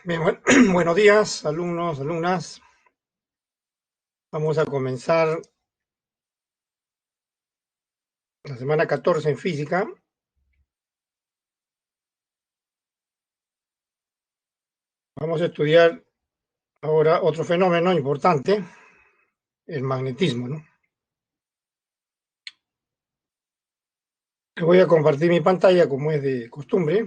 Bien, buenos días, alumnos, alumnas. Vamos a comenzar la semana 14 en física. Vamos a estudiar ahora otro fenómeno importante, el magnetismo, ¿no? Voy a compartir mi pantalla como es de costumbre.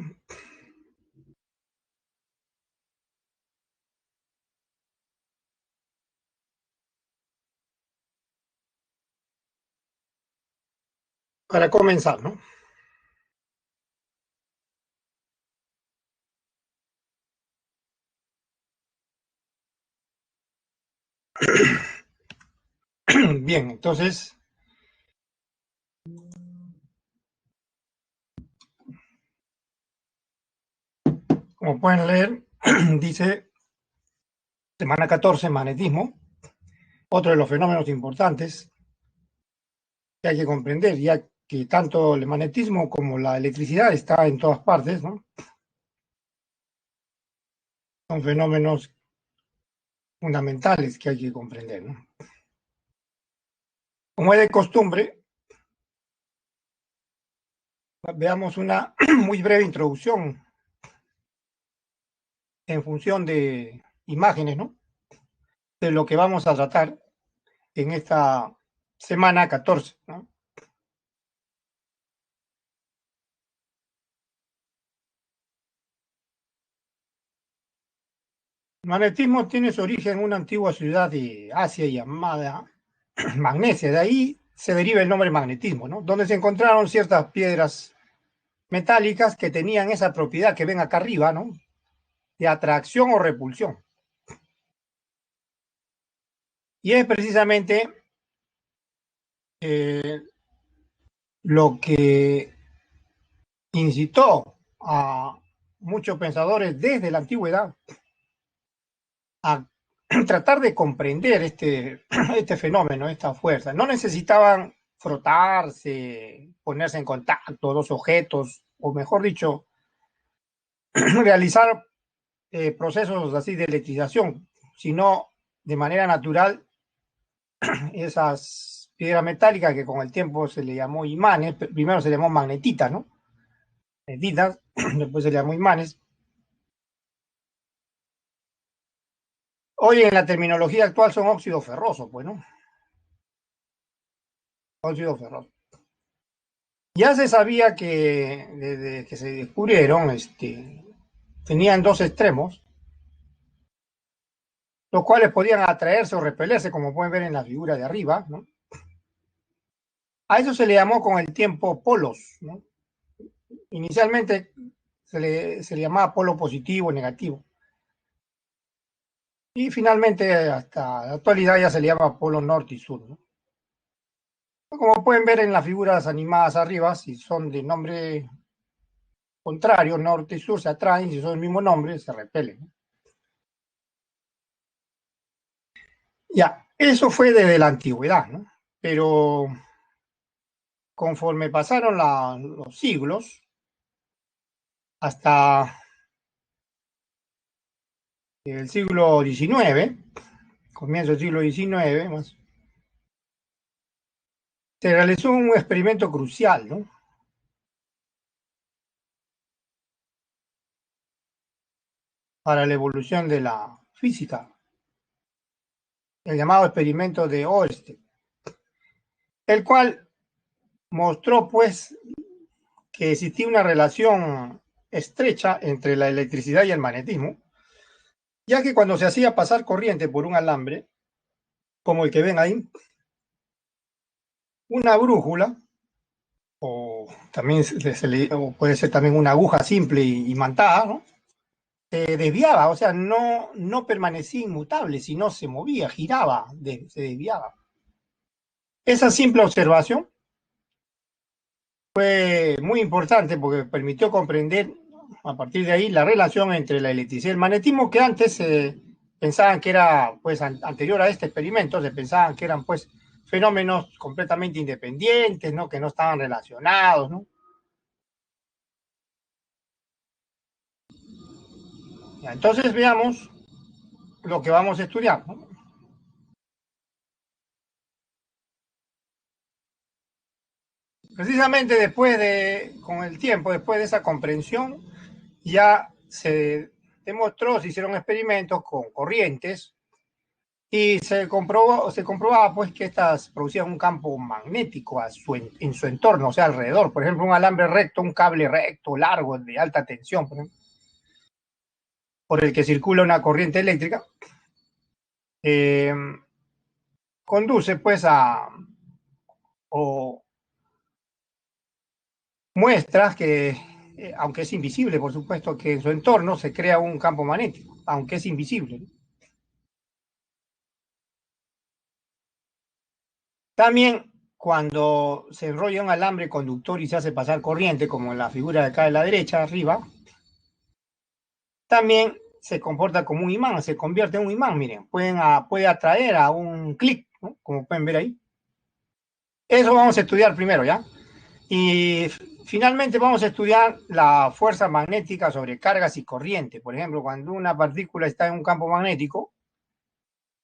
Para comenzar, ¿no? Bien, entonces, como pueden leer, dice semana 14, magnetismo, otro de los fenómenos importantes que hay que comprender, ya que tanto el magnetismo como la electricidad está en todas partes, ¿no? Son fenómenos fundamentales que hay que comprender, ¿no? Como es de costumbre, veamos una muy breve introducción en función de imágenes, ¿no? De lo que vamos a tratar en esta semana 14, ¿no? El magnetismo tiene su origen en una antigua ciudad de Asia llamada Magnesia. De ahí se deriva el nombre magnetismo, ¿no? Donde se encontraron ciertas piedras metálicas que tenían esa propiedad que ven acá arriba, ¿no? De atracción o repulsión. Y es precisamente lo que incitó a muchos pensadores desde la antigüedad a tratar de comprender este fenómeno, esta fuerza. No necesitaban frotarse, ponerse en contacto dos objetos, o mejor dicho, realizar procesos así de electrización, sino de manera natural esas piedras metálicas que con el tiempo se le llamó imanes, primero se llamó magnetitas, ¿no? Magnetitas, después se le llamó imanes. Hoy en la terminología actual son óxidos ferrosos, pues, ¿no? Óxidos ferrosos. Ya se sabía que desde que se descubrieron, tenían dos extremos, los cuales podían atraerse o repelerse, como pueden ver en la figura de arriba, ¿no? A eso se le llamó con el tiempo polos, ¿no? Inicialmente se le llamaba polo positivo o negativo. Y finalmente, hasta la actualidad, ya se le llama polo norte y sur, ¿no? Como pueden ver en las figuras animadas arriba, si son de nombre contrario, norte y sur, se atraen, si son el mismo nombre, se repelen, ¿no? Ya, eso fue desde la antigüedad, ¿no? Pero conforme pasaron los siglos, hasta el siglo XIX, comienzo del siglo XIX, más, se realizó un experimento crucial, ¿no? Para la evolución de la física, el llamado experimento de Oersted, el cual mostró, pues, que existía una relación estrecha entre la electricidad y el magnetismo, ya que cuando se hacía pasar corriente por un alambre, como el que ven ahí, una brújula, o también o puede ser también una aguja simple y imantada, ¿no? Se desviaba, o sea, no permanecía inmutable, sino se movía, giraba, se desviaba. Esa simple observación fue muy importante porque permitió comprender a partir de ahí la relación entre la electricidad y el magnetismo, que antes se pensaban que era, pues, anterior a este experimento, se pensaban que eran, pues, fenómenos completamente independientes, ¿no? Que no estaban relacionados, ¿no? Entonces veamos lo que vamos a estudiar, ¿no? Precisamente con el tiempo, después de esa comprensión, ya se demostró, se hicieron experimentos con corrientes y se comprobaba pues que estas producían un campo magnético en su entorno, o sea, alrededor. Por ejemplo, un alambre recto, un cable recto, largo, de alta tensión, por el que circula una corriente eléctrica, eh, conduce pues o muestras que, aunque es invisible, por supuesto, que en su entorno se crea un campo magnético, aunque es invisible. También cuando se enrolla un alambre conductor y se hace pasar corriente, como en la figura de acá de la derecha, arriba, también se comporta como un imán, se convierte en un imán, miren, puede atraer a un clic, ¿no? Como pueden ver ahí. Eso vamos a estudiar primero, ¿ya? Y finalmente vamos a estudiar la fuerza magnética sobre cargas y corriente. Por ejemplo, cuando una partícula está en un campo magnético,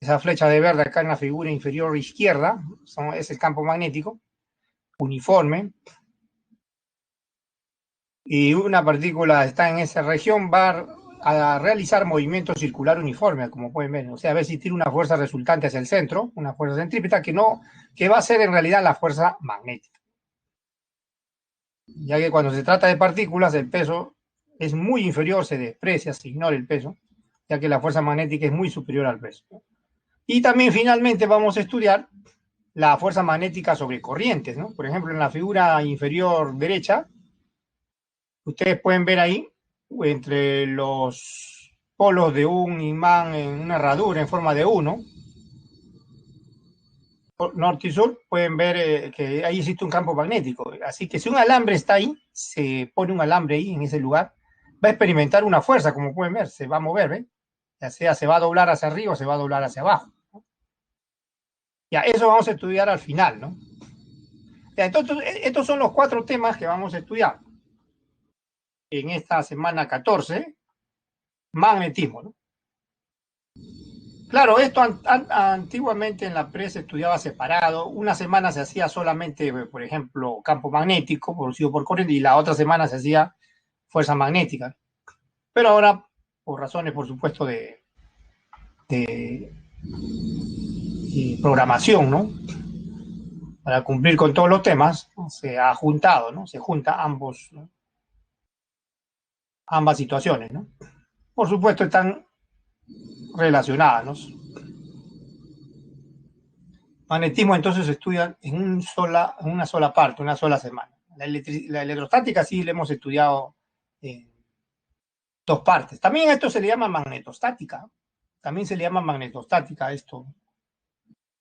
esa flecha de verde acá en la figura inferior izquierda, es el campo magnético uniforme, y una partícula está en esa región, va a realizar movimiento circular uniforme, como pueden ver. O sea, a ver si tiene una fuerza resultante hacia el centro, una fuerza centrípeta que va a ser en realidad la fuerza magnética. Ya que cuando se trata de partículas, el peso es muy inferior, se desprecia, se ignora el peso, ya que la fuerza magnética es muy superior al peso. Y también finalmente vamos a estudiar la fuerza magnética sobre corrientes, ¿no? Por ejemplo, en la figura inferior derecha, ustedes pueden ver ahí, entre los polos de un imán en una herradura en forma de uno, norte y sur, pueden ver que ahí existe un campo magnético. Así que si un alambre está ahí, se pone un alambre ahí en ese lugar, va a experimentar una fuerza, como pueden ver, se va a mover, ¿ven? Ya sea se va a doblar hacia arriba o se va a doblar hacia abajo. Ya, eso vamos a estudiar al final, ¿no? Ya, entonces, estos son los 4 temas que vamos a estudiar en esta semana 14, magnetismo, ¿no? Claro, esto antiguamente en la pre se estudiaba separado. Una semana se hacía solamente, por ejemplo, campo magnético producido por corriente y la otra semana se hacía fuerza magnética. Pero ahora, por razones, por supuesto, de programación, ¿no? Para cumplir con todos los temas, se ha juntado, ¿no? Se junta ¿no? Ambas situaciones, ¿no? Por supuesto, están relacionadas, ¿no? Magnetismo entonces se estudia en una sola parte, una sola semana. La electrostática sí la hemos estudiado en 2 partes. También a esto se le llama magnetostática. También se le llama magnetostática a esto.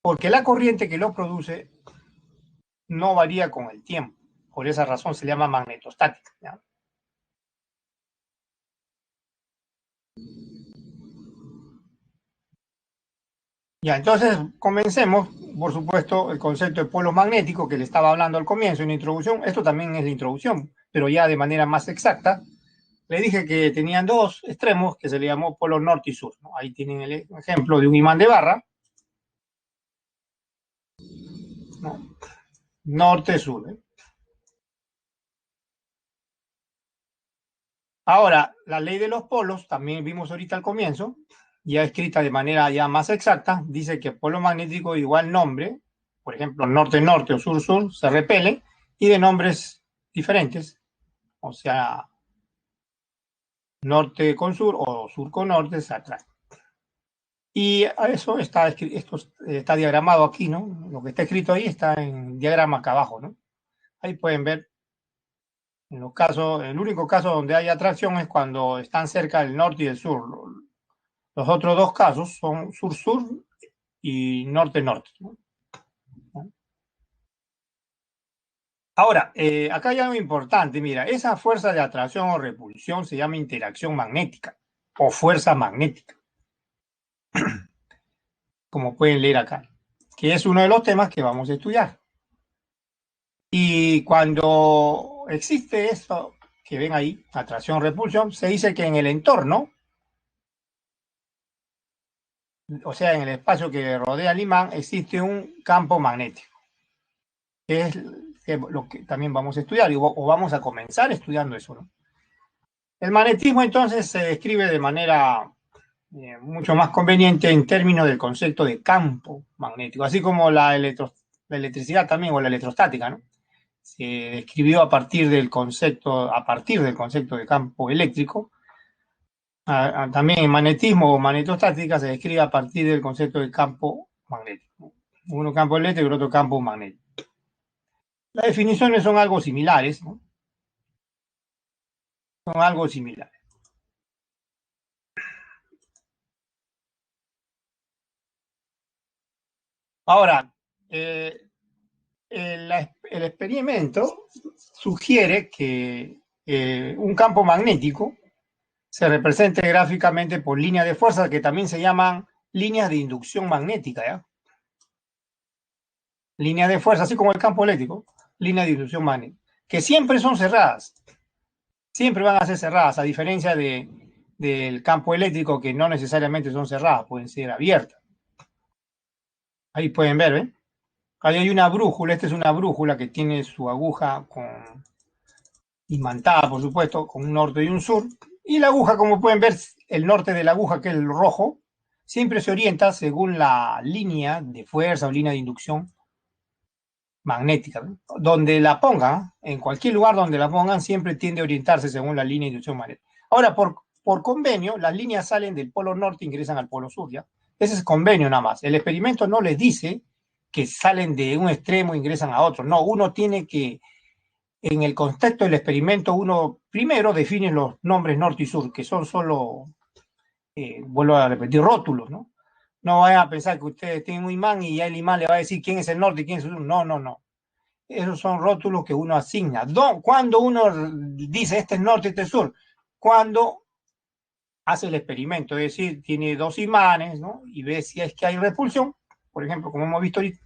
Porque la corriente que lo produce no varía con el tiempo. Por esa razón se le llama magnetostática, ¿ya? Ya, entonces comencemos, por supuesto, el concepto de polo magnético que le estaba hablando al comienzo en la introducción. Esto también es la introducción, pero ya de manera más exacta. Le dije que tenían 2 extremos que se le llamó polo norte y sur, ¿no? Ahí tienen el ejemplo de un imán de barra, ¿no? Norte-sur, ¿eh? Ahora, la ley de los polos, también vimos ahorita al comienzo, ya escrita de manera ya más exacta, dice que polo magnético igual nombre, por ejemplo, norte-norte o sur-sur, se repelen, y de nombres diferentes, o sea, norte con sur o sur con norte se atraen. Y a eso esto está diagramado aquí, ¿no? Lo que está escrito ahí está en diagrama acá abajo, ¿no? Ahí pueden ver, en los casos, el único caso donde hay atracción es cuando están cerca del norte y del sur. Los otros 2 casos son sur-sur y norte-norte, ¿no? Ahora, acá hay algo importante, mira, esa fuerza de atracción o repulsión se llama interacción magnética o fuerza magnética, como pueden leer acá, que es uno de los temas que vamos a estudiar. Y cuando existe esto que ven ahí, atracción-repulsión, se dice que en el entorno o sea, en el espacio que rodea al imán, existe un campo magnético, que es lo que también vamos a estudiar, o vamos a comenzar estudiando eso, ¿no? El magnetismo entonces se describe de manera mucho más conveniente en términos del concepto de campo magnético, así como la electricidad también, o la electrostática, ¿no? Se describió a partir del concepto de campo eléctrico. También el magnetismo o magnetostática se describe a partir del concepto de campo magnético. Uno campo eléctrico y el otro campo magnético. Las definiciones son algo similares, ¿no? Son algo similares. Ahora, el experimento sugiere que un campo magnético se represente gráficamente por líneas de fuerza que también se llaman líneas de inducción magnética, ¿ya? Líneas de fuerza, así como el campo eléctrico, líneas de inducción magnética, que siempre son cerradas, siempre van a ser cerradas, a diferencia del campo eléctrico, que no necesariamente son cerradas, pueden ser abiertas. Ahí pueden ver, ¿eh? Ahí hay una brújula, esta es una brújula que tiene su aguja imantada, por supuesto, con un norte y un sur, y la aguja, como pueden ver, el norte de la aguja, que es el rojo, siempre se orienta según la línea de fuerza o línea de inducción magnética, ¿no? Donde la pongan, en cualquier lugar donde la pongan, siempre tiende a orientarse según la línea de inducción magnética. Ahora, por convenio, las líneas salen del polo norte e ingresan al polo sur, ¿ya? Ese es convenio nada más. El experimento no les dice que salen de un extremo e ingresan a otro. No, uno tiene que, en el contexto del experimento, uno primero define los nombres norte y sur, que son solo, vuelvo a repetir, rótulos, ¿no? No vayan a pensar que ustedes tienen un imán y ya el imán le va a decir quién es el norte y quién es el sur. No, no, no. Esos son rótulos que uno asigna. Cuando uno dice este es norte, este es sur, cuando hace el experimento, es decir, tiene dos imanes, ¿no? Y ve si es que hay repulsión, por ejemplo, como hemos visto ahorita,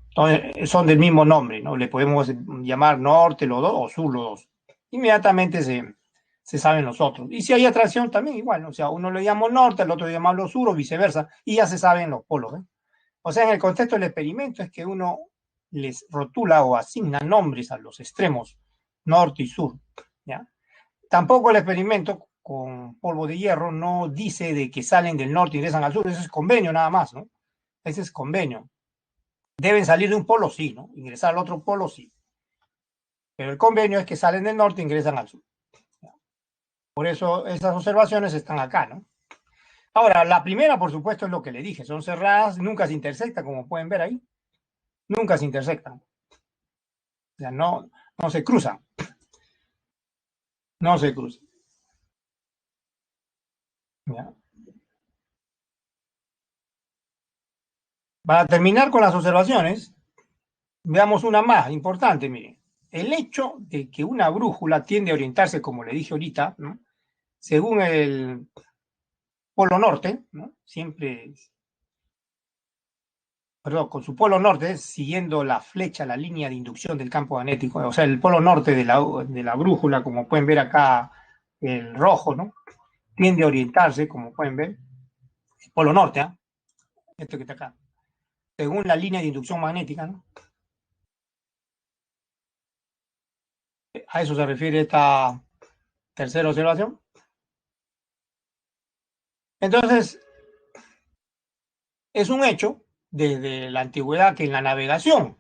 entonces, son del mismo nombre, ¿no? Le podemos llamar norte los dos o sur los dos. Inmediatamente se saben los otros. Y si hay atracción, también igual, ¿no? O sea, uno le llama norte, el otro le llama sur o viceversa, y ya se saben los polos, ¿eh? O sea, en el contexto del experimento es que uno les rotula o asigna nombres a los extremos norte y sur, ¿ya? Tampoco el experimento con polvo de hierro no dice de que salen del norte y ingresan al sur, eso es convenio nada más, ¿no? Ese es convenio. Deben salir de un polo, sí, ¿no? Ingresar al otro polo, sí. Pero el convenio es que salen del norte e ingresan al sur. Por eso esas observaciones están acá, ¿no? Ahora, la primera, por supuesto, es lo que le dije, son cerradas, nunca se intersectan, como pueden ver ahí, nunca se intersectan. O sea, no se cruzan, no se cruzan. ¿Ya? Para terminar con las observaciones, veamos una más importante, miren. El hecho de que una brújula tiende a orientarse, como le dije ahorita, ¿no? Según el polo norte, ¿no? Siempre, perdón, con su polo norte, siguiendo la flecha, la línea de inducción del campo magnético, o sea, el polo norte de la brújula, como pueden ver acá, el rojo, ¿no? Tiende a orientarse, como pueden ver, el polo norte, ¿eh? Esto que está acá, según la línea de inducción magnética, ¿no? A eso se refiere esta tercera observación. Entonces, es un hecho desde la antigüedad que en la navegación,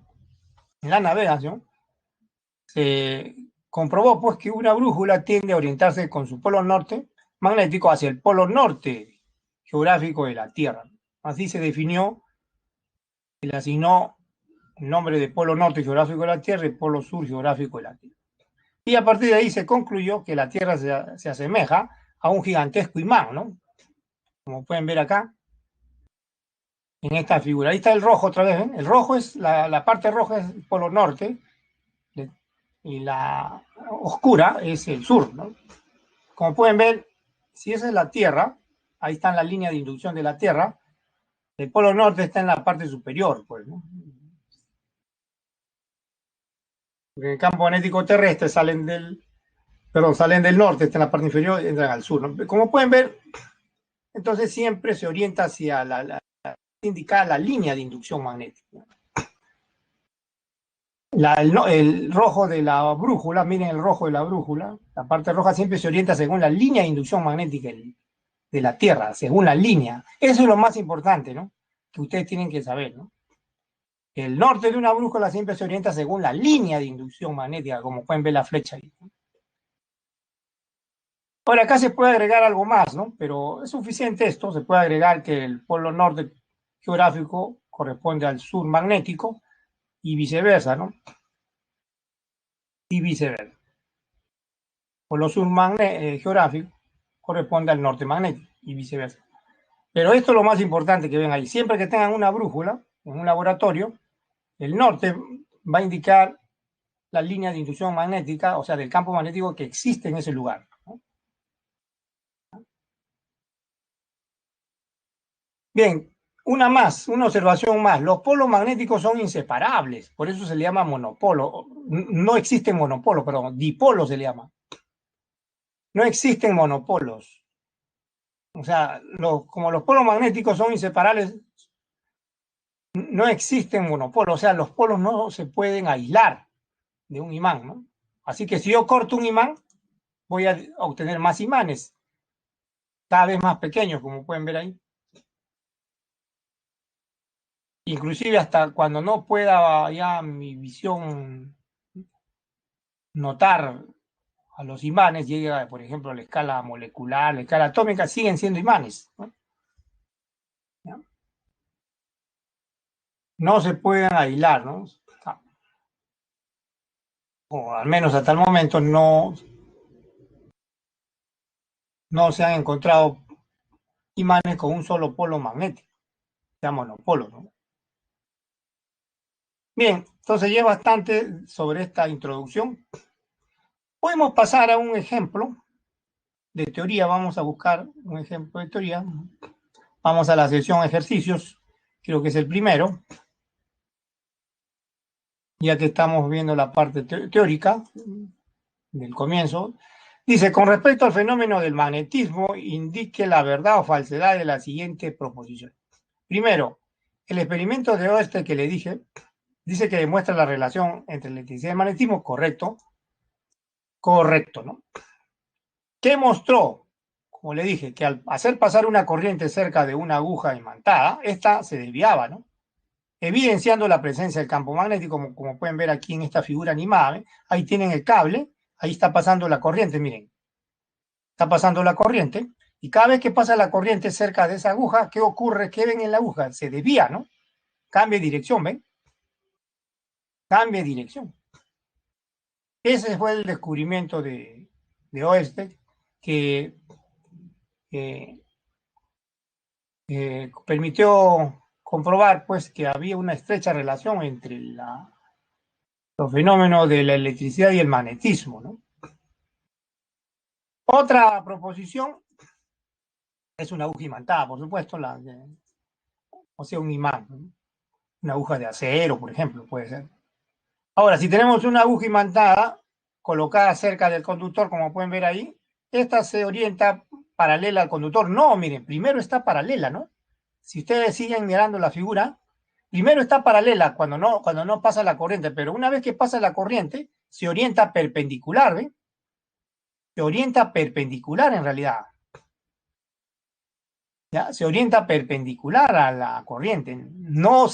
se comprobó pues que una brújula tiende a orientarse con su polo norte magnético hacia el polo norte geográfico de la Tierra. Así se definió y le asignó el nombre de polo norte geográfico de la Tierra y polo sur geográfico de la Tierra. Y a partir de ahí se concluyó que la Tierra se asemeja a un gigantesco imán, ¿no? Como pueden ver acá, en esta figura. Ahí está el rojo otra vez, ¿eh? El rojo es, la parte roja es el polo norte y la oscura es el sur, ¿no? Como pueden ver, si esa es la Tierra, ahí está la línea de inducción de la Tierra, el polo norte está en la parte superior, pues, ¿no? Porque el campo magnético terrestre salen del norte, está en la parte inferior y entran al sur, ¿no? Como pueden ver, entonces siempre se orienta hacia indicar la línea de inducción magnética. El rojo de la brújula, miren el rojo de la brújula, la parte roja siempre se orienta según la línea de inducción magnética de la Tierra, según la línea. Eso es lo más importante, ¿no? Que ustedes tienen que saber, ¿no? El norte de una brújula siempre se orienta según la línea de inducción magnética, como pueden ver la flecha ahí. Ahora, acá se puede agregar algo más, ¿no? Pero es suficiente esto, se puede agregar que el polo norte geográfico corresponde al sur magnético y viceversa, ¿no? Y viceversa. Polo sur geográfico corresponde al norte magnético y viceversa. Pero esto es lo más importante que ven ahí. Siempre que tengan una brújula en un laboratorio, el norte va a indicar la línea de inducción magnética, o sea, del campo magnético que existe en ese lugar, ¿no? Bien, una observación más. Los polos magnéticos son inseparables, por eso se le llama monopolo. No existen monopolos, pero dipolos se le llama. No existen monopolos. O sea, como los polos magnéticos son inseparables, no existen monopolos. O sea, los polos no se pueden aislar de un imán, ¿no? Así que si yo corto un imán, voy a obtener más imanes, cada vez más pequeños, como pueden ver ahí. Inclusive hasta cuando no pueda ya mi visión notar a los imanes, llega, por ejemplo, a la escala molecular, la escala atómica, siguen siendo imanes, ¿no? No se pueden aislar, ¿no? O al menos hasta el momento no se han encontrado imanes con un solo polo magnético, sea monopolo, ¿no? Bien, entonces ya bastante sobre esta introducción. Podemos pasar a un ejemplo de teoría. Vamos a buscar un ejemplo de teoría. Vamos a la sección ejercicios. Creo que es el primero, ya que estamos viendo la parte teórica del comienzo. Dice, con respecto al fenómeno del magnetismo, indique la verdad o falsedad de la siguiente proposición. Primero, el experimento de Oersted que le dije, dice que demuestra la relación entre electricidad y magnetismo. Correcto. Correcto, ¿no? ¿Qué mostró? Como le dije, que al hacer pasar una corriente cerca de una aguja imantada, esta se desviaba, ¿no? Evidenciando la presencia del campo magnético, como pueden ver aquí en esta figura animada. ¿eh? Ahí tienen el cable, ahí está pasando la corriente, miren. Está pasando la corriente, y cada vez que pasa la corriente cerca de esa aguja, ¿qué ocurre? ¿Qué ven en la aguja? Se desvía, ¿no? Cambia de dirección, ¿ven? Cambia de dirección. Ese fue el descubrimiento de Oersted, que permitió comprobar pues que había una estrecha relación entre los fenómenos de la electricidad y el magnetismo, ¿no? Otra proposición es una aguja imantada, por supuesto, o sea, un imán, ¿no? Una aguja de acero, por ejemplo, puede ser. Ahora, si tenemos una aguja imantada colocada cerca del conductor, como pueden ver ahí, esta se orienta paralela al conductor. No, miren, primero está paralela, ¿no? Si ustedes siguen mirando la figura, primero está paralela cuando no pasa la corriente, pero una vez que pasa la corriente, se orienta perpendicular, ¿ven? Se orienta perpendicular en realidad. ¿Ya? Se orienta perpendicular a la corriente. No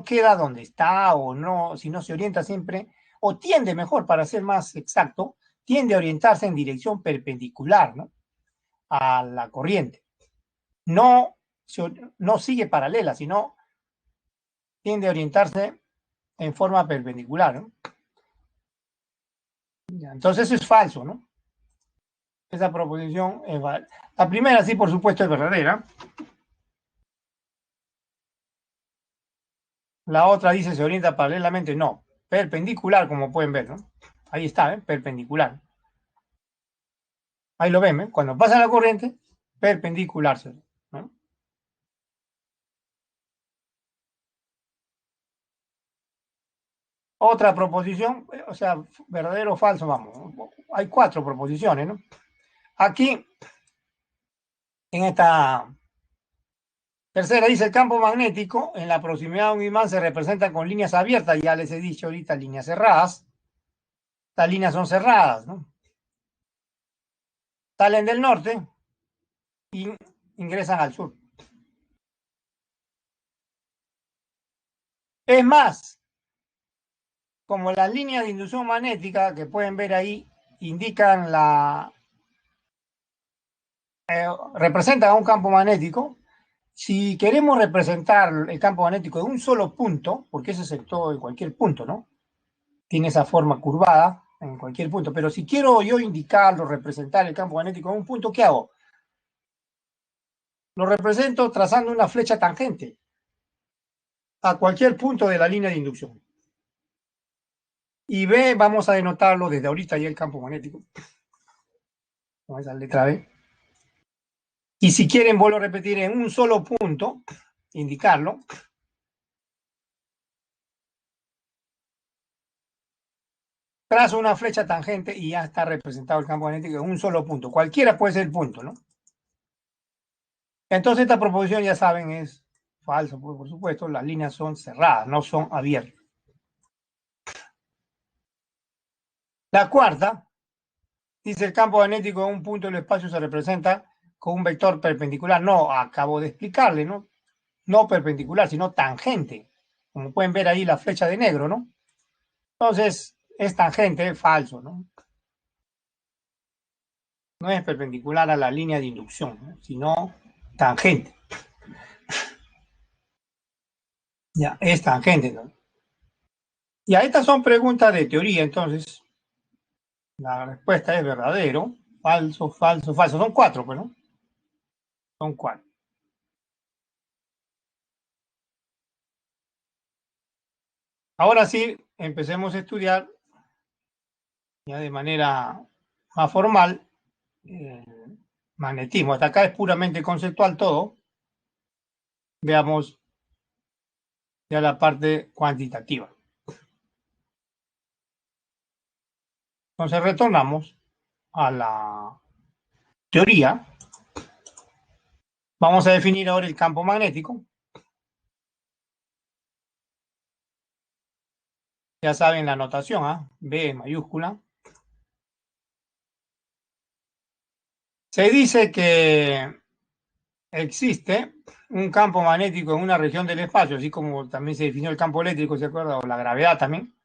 queda donde está o no, sino se orienta siempre, o tiende mejor, para ser más exacto, tiende a orientarse en dirección perpendicular, ¿no? A la corriente. No, no sigue paralela, sino tiende a orientarse en forma perpendicular, ¿no? Entonces eso es falso, ¿no? Esa proposición es falsa. La primera sí, por supuesto, es verdadera. La otra dice se orienta paralelamente, no, perpendicular, como pueden ver, ¿no? Ahí está, ¿eh? Perpendicular. Ahí lo ven, ¿eh? Cuando pasa la corriente, perpendicular, ¿no? Otra proposición, o sea, verdadero o falso, vamos. Hay 4 proposiciones, ¿no? Aquí, en esta Tercera, dice el campo magnético en la proximidad de un imán se representa con líneas abiertas. Ya les he dicho ahorita líneas cerradas. Estas líneas son cerradas, ¿no? Salen del norte y ingresan al sur. Es más, como las líneas de inducción magnética que pueden ver ahí indican representan un campo magnético. Si queremos representar el campo magnético de un solo punto, porque ese sector en cualquier punto, ¿no? Tiene esa forma curvada en cualquier punto, pero si quiero yo indicarlo, representar el campo magnético en un punto, ¿qué hago? Lo represento trazando una flecha tangente a cualquier punto de la línea de inducción. Y B, vamos a denotarlo desde ahorita ya el campo magnético, con esa letra B. Y si quieren, vuelvo a repetir en un solo punto, indicarlo. Trazo una flecha tangente y ya está representado el campo magnético en un solo punto. Cualquiera puede ser el punto, ¿no? Entonces esta proposición, ya saben, es falso, por supuesto. Las líneas son cerradas, no son abiertas. La cuarta, dice el campo magnético en un punto del espacio se representa con un vector perpendicular. No, acabo de explicarle, ¿no? No perpendicular, sino tangente. Como pueden ver ahí la flecha de negro, ¿no? Entonces, es tangente, falso, ¿no? No es perpendicular a la línea de inducción, ¿no? Sino tangente. Ya, es tangente, ¿no? Ya, estas son preguntas de teoría, entonces. La respuesta es verdadero, falso, falso, falso. Son cuatro, pues, ¿no? Son cuatro. Ahora sí, empecemos a estudiar ya de manera más formal magnetismo. Hasta acá es puramente conceptual todo. Veamos ya la parte cuantitativa. Entonces retornamos a la teoría. Vamos a definir ahora el campo magnético. Ya saben la notación, ¿eh? B mayúscula. Se dice que existe un campo magnético en una región del espacio, así como también se definió el campo eléctrico, ¿se acuerda? O la gravedad también.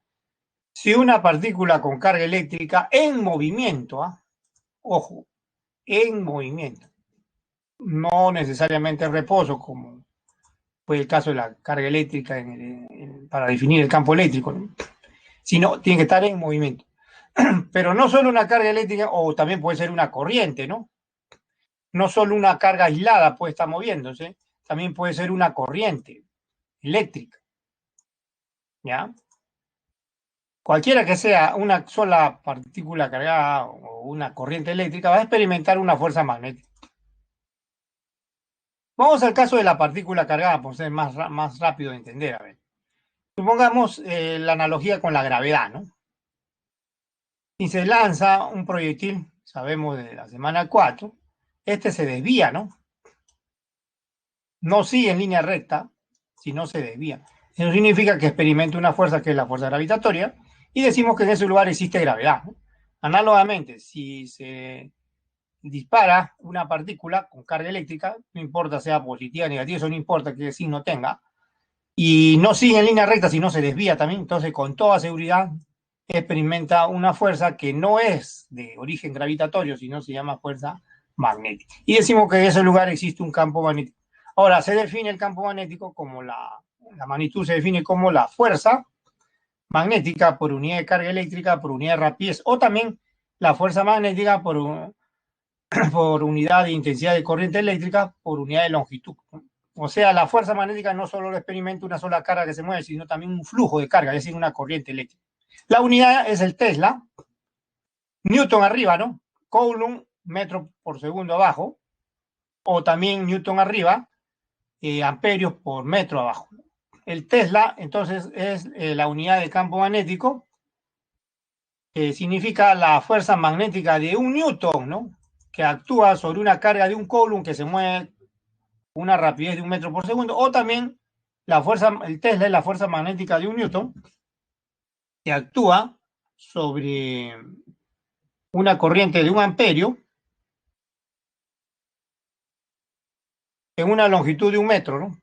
Si una partícula con carga eléctrica en movimiento, ¿eh? Ojo, en movimiento, no necesariamente en reposo, como fue el caso de la carga eléctrica para definir el campo eléctrico, ¿no? Sino tiene que estar en movimiento. Pero no solo una carga eléctrica, o también puede ser una corriente, ¿no? No solo una carga aislada puede estar moviéndose, también puede ser una corriente eléctrica, ¿ya? Cualquiera que sea una sola partícula cargada o una corriente eléctrica va a experimentar una fuerza magnética. Vamos al caso de la partícula cargada, por ser más rápido de entender. A ver. Supongamos la analogía con la gravedad, ¿no? Si se lanza un proyectil, sabemos de la semana 4, este se desvía, ¿no? No sigue en línea recta, sino se desvía. Eso significa que experimenta una fuerza que es la fuerza gravitatoria y decimos que en ese lugar existe gravedad, ¿no? Análogamente, si se dispara una partícula con carga eléctrica, no importa sea positiva o negativa, eso no importa qué signo tenga, y no sigue en línea recta, sino se desvía también, entonces con toda seguridad experimenta una fuerza que no es de origen gravitatorio, sino se llama fuerza magnética. Y decimos que en ese lugar existe un campo magnético. Ahora, se define el campo magnético como la magnitud se define como la fuerza magnética por unidad de carga eléctrica, por unidad de rapidez, o también la fuerza magnética por unidad de intensidad de corriente eléctrica, por unidad de longitud. O sea, la fuerza magnética no solo lo experimenta una sola carga que se mueve, sino también un flujo de carga, es decir, una corriente eléctrica. La unidad es el Tesla, Newton arriba, ¿no? Coulomb, metro por segundo abajo, o también Newton arriba, amperios por metro abajo. El Tesla, entonces, es la unidad de campo magnético, que significa la fuerza magnética de un Newton, ¿no? Que actúa sobre una carga de un Coulomb que se mueve una rapidez de 1 metro por segundo, o también la fuerza, el Tesla es la fuerza magnética de 1 Newton que actúa sobre una corriente de 1 amperio en una longitud de 1 metro, ¿no?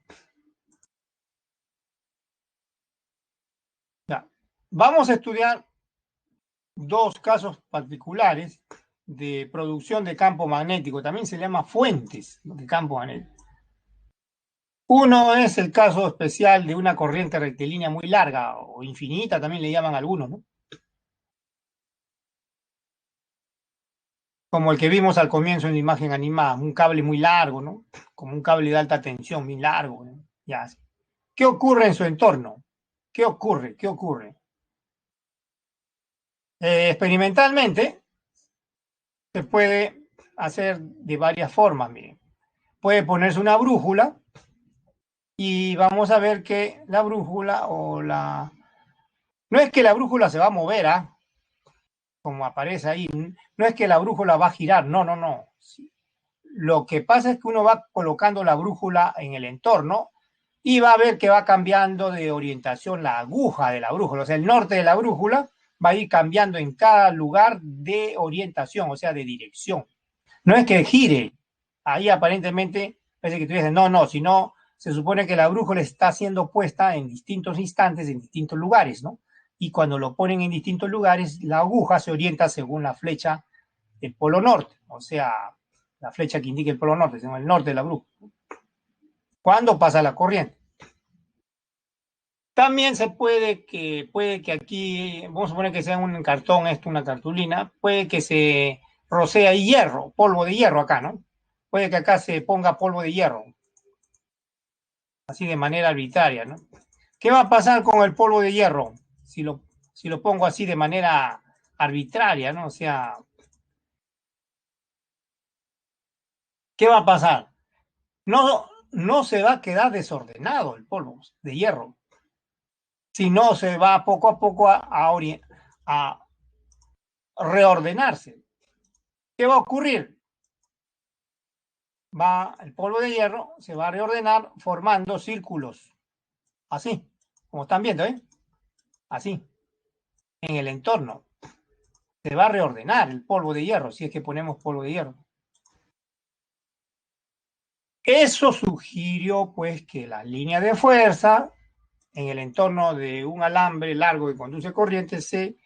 Ya. Vamos a estudiar dos casos particulares de producción de campo magnético, también se llama fuentes de campo magnético. Uno es el caso especial de una corriente rectilínea muy larga o infinita, también le llaman algunos, ¿no? Como el que vimos al comienzo en la imagen animada, un cable muy largo, ¿no? Como un cable de alta tensión, muy largo, ¿no? Ya. ¿Qué ocurre en su entorno? ¿Qué ocurre? ¿Qué ocurre? Experimentalmente se puede hacer de varias formas, miren. Puede ponerse una brújula y vamos a ver que la brújula o la... No es que la brújula se va a mover, ¿ah? Como aparece ahí, no es que la brújula va a girar, no, no, no. Lo que pasa es que uno va colocando la brújula en el entorno y va a ver que va cambiando de orientación la aguja de la brújula, o sea, el norte de la brújula va a ir cambiando en cada lugar de orientación, o sea, de dirección. No es que gire, ahí aparentemente parece que tú dices, no, no, sino se supone que la brújula está siendo puesta en distintos instantes, en distintos lugares, ¿no? Y cuando lo ponen en distintos lugares, la aguja se orienta según la flecha del polo norte, o sea, la flecha que indica el polo norte, según el norte de la brújula. ¿Cuándo pasa la corriente? También se puede que aquí, vamos a suponer que sea un cartón, esto, una cartulina, puede que se rocea hierro, polvo de hierro acá, ¿no? Puede que acá se ponga polvo de hierro, así de manera arbitraria, ¿no? ¿Qué va a pasar con el polvo de hierro si lo pongo así de manera arbitraria, ¿no? O sea, ¿qué va a pasar? No, no se va a quedar desordenado el polvo de hierro, sino se va poco a poco a reordenarse. ¿Qué va a ocurrir? El polvo de hierro se va a reordenar formando círculos, así, como están viendo, ¿eh? Así, en el entorno. Se va a reordenar el polvo de hierro, si es que ponemos polvo de hierro. Eso sugirió, pues, que la línea de fuerza en el entorno de un alambre largo que conduce corriente se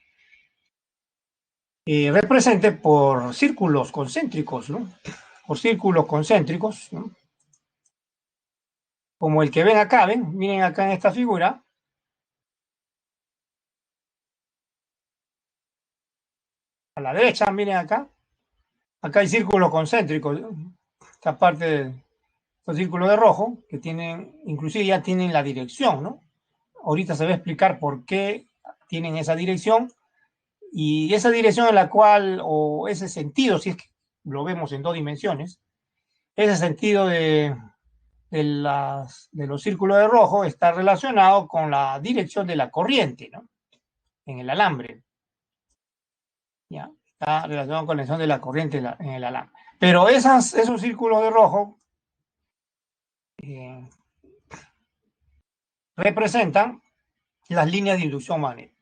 represente por círculos concéntricos, ¿no? Por círculos concéntricos, ¿no? Como el que ven acá, ven, miren acá en esta figura, a la derecha, miren acá, acá hay círculos concéntricos, ¿no? Esta parte de los círculos de rojo, que tienen, inclusive ya tienen la dirección, ¿no? Ahorita se va a explicar por qué tienen esa dirección, y esa dirección en la cual, o ese sentido, si es que lo vemos en 2 dimensiones, ese sentido de los círculos de rojo está relacionado con la dirección de la corriente, ¿no? En el alambre. ¿Ya? Está relacionado con la dirección de la corriente en el alambre. Pero esos círculos de rojo eh, representan las líneas de inducción magnética.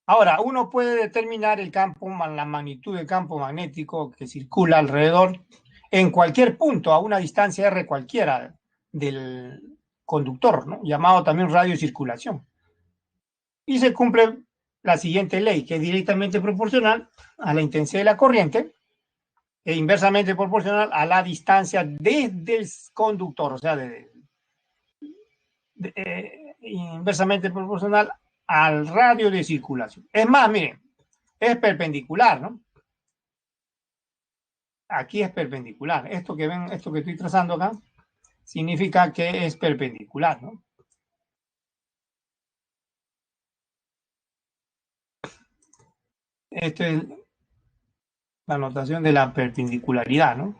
Ahora, uno puede determinar el campo, la magnitud del campo magnético que circula alrededor en cualquier punto, a una distancia R cualquiera del conductor, ¿no? Llamado también radio de circulación. Y se cumple la siguiente ley, que es directamente proporcional a la intensidad de la corriente e inversamente proporcional a la distancia desde el conductor, o sea, inversamente proporcional al radio de circulación. Es más, miren, es perpendicular, ¿no? Aquí es perpendicular. Esto que ven, esto que estoy trazando acá, significa que es perpendicular, ¿no? Esto es la notación de la perpendicularidad, ¿no?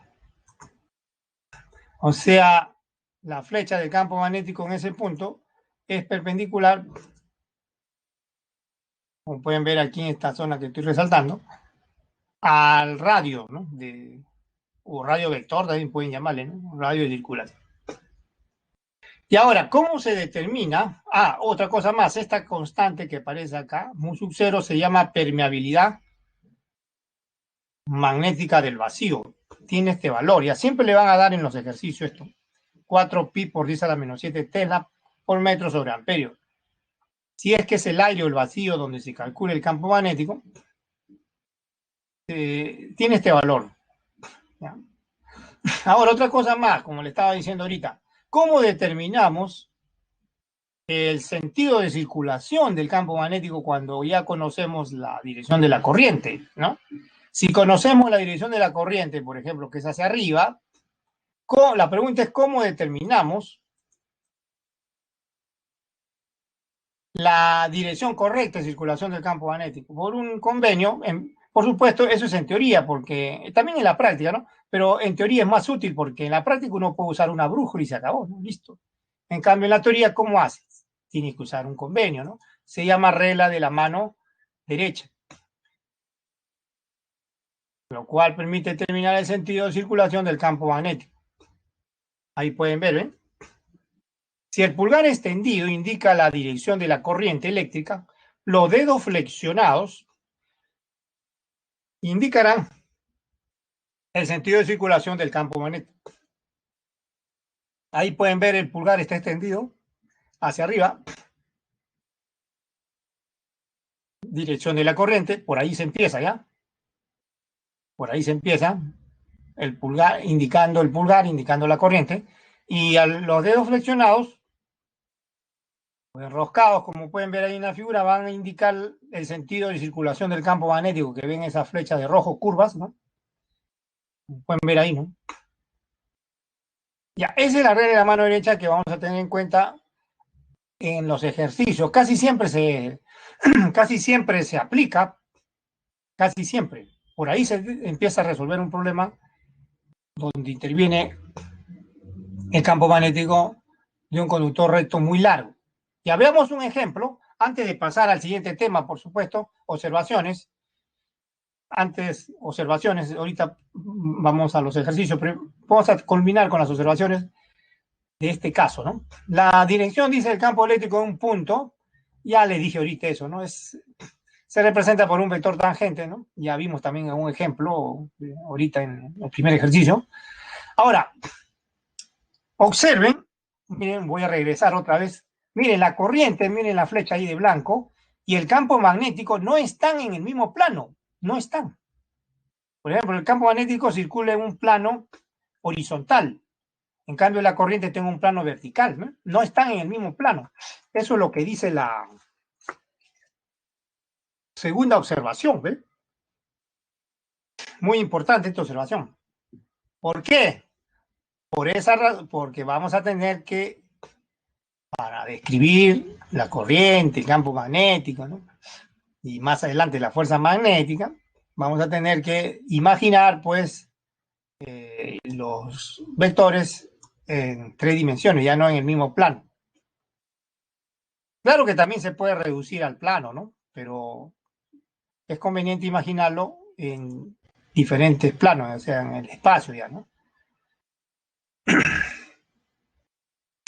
O sea, la flecha del campo magnético en ese punto es perpendicular, como pueden ver aquí en esta zona que estoy resaltando, al radio, ¿no? o radio vector también pueden llamarle, ¿no? Radio de circulación. Y ahora, ¿cómo se determina? Otra cosa más, esta constante que aparece acá, mu sub 0, se llama permeabilidad magnética del vacío. Tiene este valor, ya siempre le van a dar en los ejercicios esto, 4 pi por 10 a la menos 7 tesla por metro sobre amperio. Si es que es el aire o el vacío donde se calcula el campo magnético, tiene este valor. ¿Ya? Ahora, otra cosa más, como le estaba diciendo ahorita, ¿cómo determinamos el sentido de circulación del campo magnético cuando ya conocemos la dirección de la corriente, ¿no? Si conocemos la dirección de la corriente, por ejemplo, que es hacia arriba, la pregunta es cómo determinamos la dirección correcta de circulación del campo magnético. Por un convenio, por supuesto, eso es en teoría, porque también en la práctica, ¿no? Pero en teoría es más útil porque en la práctica uno puede usar una brújula y se acabó, ¿no? Listo. En cambio, en la teoría, ¿cómo haces? Tienes que usar un convenio, ¿no? Se llama regla de la mano derecha, lo cual permite determinar el sentido de circulación del campo magnético. Ahí pueden ver, ¿ven? Si el pulgar extendido indica la dirección de la corriente eléctrica, los dedos flexionados indicarán el sentido de circulación del campo magnético. Ahí pueden ver el pulgar está extendido hacia arriba. Dirección de la corriente, por ahí se empieza ya. Por ahí se empieza el pulgar, indicando la corriente. Y los dedos flexionados, o enroscados, como pueden ver ahí en la figura, van a indicar el sentido de circulación del campo magnético, que ven esas flechas de rojo curvas, ¿no? Pueden ver ahí, ¿no? Ya, esa es la regla de la mano derecha que vamos a tener en cuenta en los ejercicios. Casi siempre se aplica, casi siempre. Por ahí se empieza a resolver un problema donde interviene el campo magnético de un conductor recto muy largo. Ya veamos un ejemplo, antes de pasar al siguiente tema, por supuesto, observaciones. Ahorita vamos a los ejercicios, pero vamos a culminar con las observaciones de este caso, ¿no? La dirección, dice el campo eléctrico de un punto, ya le dije ahorita eso, ¿no? Se representa por un vector tangente, ¿no? Ya vimos también un ejemplo ahorita en el primer ejercicio. Ahora, observen, miren, voy a regresar otra vez. Miren la corriente, miren la flecha ahí de blanco, y el campo magnético no están en el mismo plano, no están. Por ejemplo, el campo magnético circula en un plano horizontal, en cambio la corriente tiene un plano vertical, ¿no? No están en el mismo plano. Eso es lo que dice la segunda observación, ¿ves? Muy importante esta observación. ¿Por qué? Por esa razón, porque vamos a tener que, para describir la corriente, el campo magnético, ¿no? Y más adelante la fuerza magnética, vamos a tener que imaginar, pues, los vectores en 3 dimensiones, ya no en el mismo plano. Claro que también se puede reducir al plano, ¿no? Pero es conveniente imaginarlo en diferentes planos, o sea, en el espacio ya, ¿no?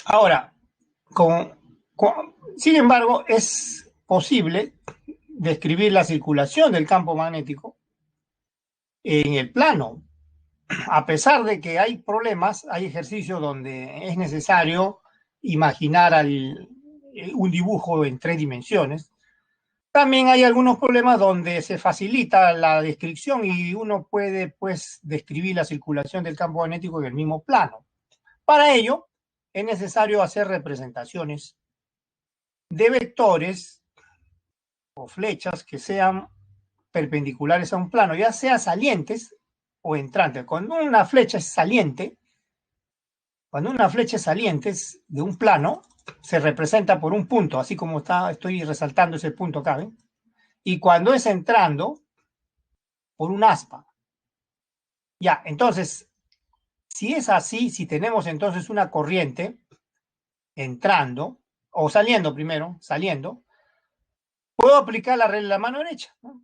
Ahora, sin embargo, es posible describir la circulación del campo magnético en el plano. A pesar de que hay problemas, hay ejercicios donde es necesario imaginar un dibujo en 3 dimensiones. También hay algunos problemas donde se facilita la descripción y uno puede, pues, describir la circulación del campo magnético en el mismo plano. Para ello, es necesario hacer representaciones de vectores o flechas que sean perpendiculares a un plano, ya sea salientes o entrantes. Cuando una flecha es saliente de un plano, se representa por un punto, así como estoy resaltando ese punto acá, ¿ven? Y cuando es entrando, por un aspa. Ya, entonces, si es así, si tenemos entonces una corriente entrando, o saliendo primero, puedo aplicar la regla de la mano derecha, ¿no?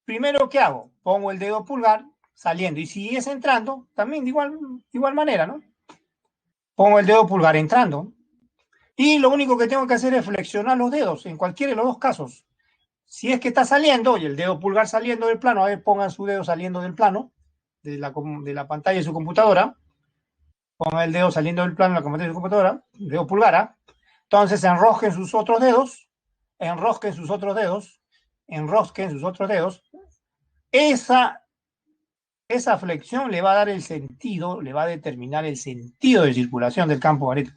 Primero, ¿qué hago? Pongo el dedo pulgar, saliendo. Y si es entrando, también de igual manera, ¿no? Pongo el dedo pulgar entrando. Y lo único que tengo que hacer es flexionar los dedos en cualquiera de los dos casos. Si es que está saliendo y el dedo pulgar saliendo del plano, a ver, pongan su dedo saliendo del plano de la pantalla de su computadora. Pongan el dedo saliendo del plano de la pantalla de su computadora, el dedo pulgar. ¿Ah? Entonces enrosquen sus otros dedos, enrosquen sus otros dedos, enrosquen sus otros dedos. Esa flexión le va a dar el sentido, le va a determinar el sentido de circulación del campo magnético.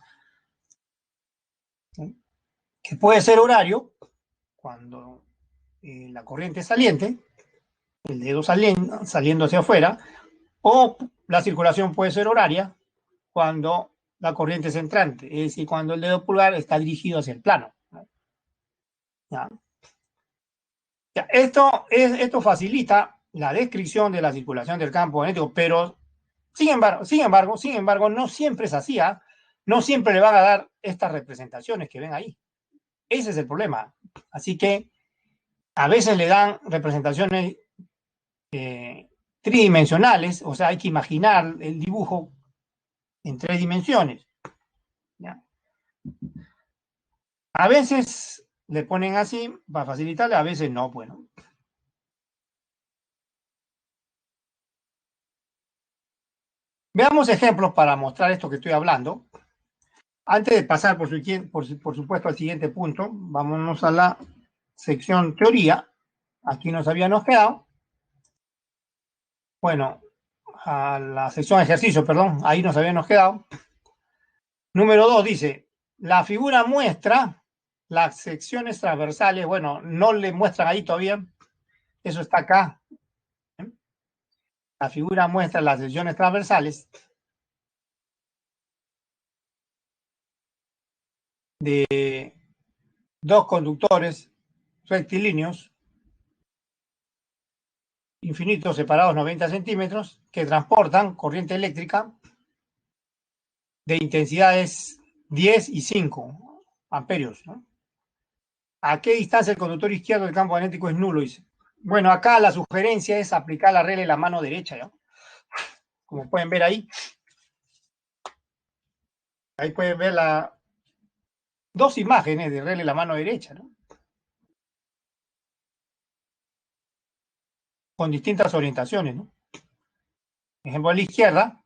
Que puede ser horario, cuando la corriente es saliente, el dedo saliendo hacia afuera, o la circulación puede ser horaria, cuando la corriente es entrante, es decir, cuando el dedo pulgar está dirigido hacia el plano. ¿Ya? Ya, esto facilita la descripción de la circulación del campo magnético, pero sin embargo, no siempre es así. ¿Ah? No siempre le van a dar estas representaciones que ven ahí. Ese es el problema. Así que a veces le dan representaciones tridimensionales, o sea, hay que imaginar el dibujo en 3 dimensiones. ¿Ya? A veces le ponen así para facilitarle, a veces no, bueno. Veamos ejemplos para mostrar esto que estoy hablando. Antes de pasar, por supuesto, al siguiente punto, vámonos a la sección teoría. Aquí nos habíamos quedado. Bueno, a la sección ejercicio, perdón, ahí nos habíamos quedado. Número 2 dice, la figura muestra las secciones transversales. Bueno, no le muestran ahí todavía. Eso está acá. La figura muestra las secciones transversales de dos conductores rectilíneos infinitos separados 90 centímetros que transportan corriente eléctrica de intensidades 10 y 5 amperios. ¿No? ¿A qué distancia el conductor izquierdo del campo magnético es nulo? Dice. Bueno, acá la sugerencia es aplicar la regla de la mano derecha. ¿Ya? Como pueden ver ahí. Ahí pueden ver dos imágenes de regla de la mano derecha. ¿No? Con distintas orientaciones. ¿No? Por ejemplo, a la izquierda,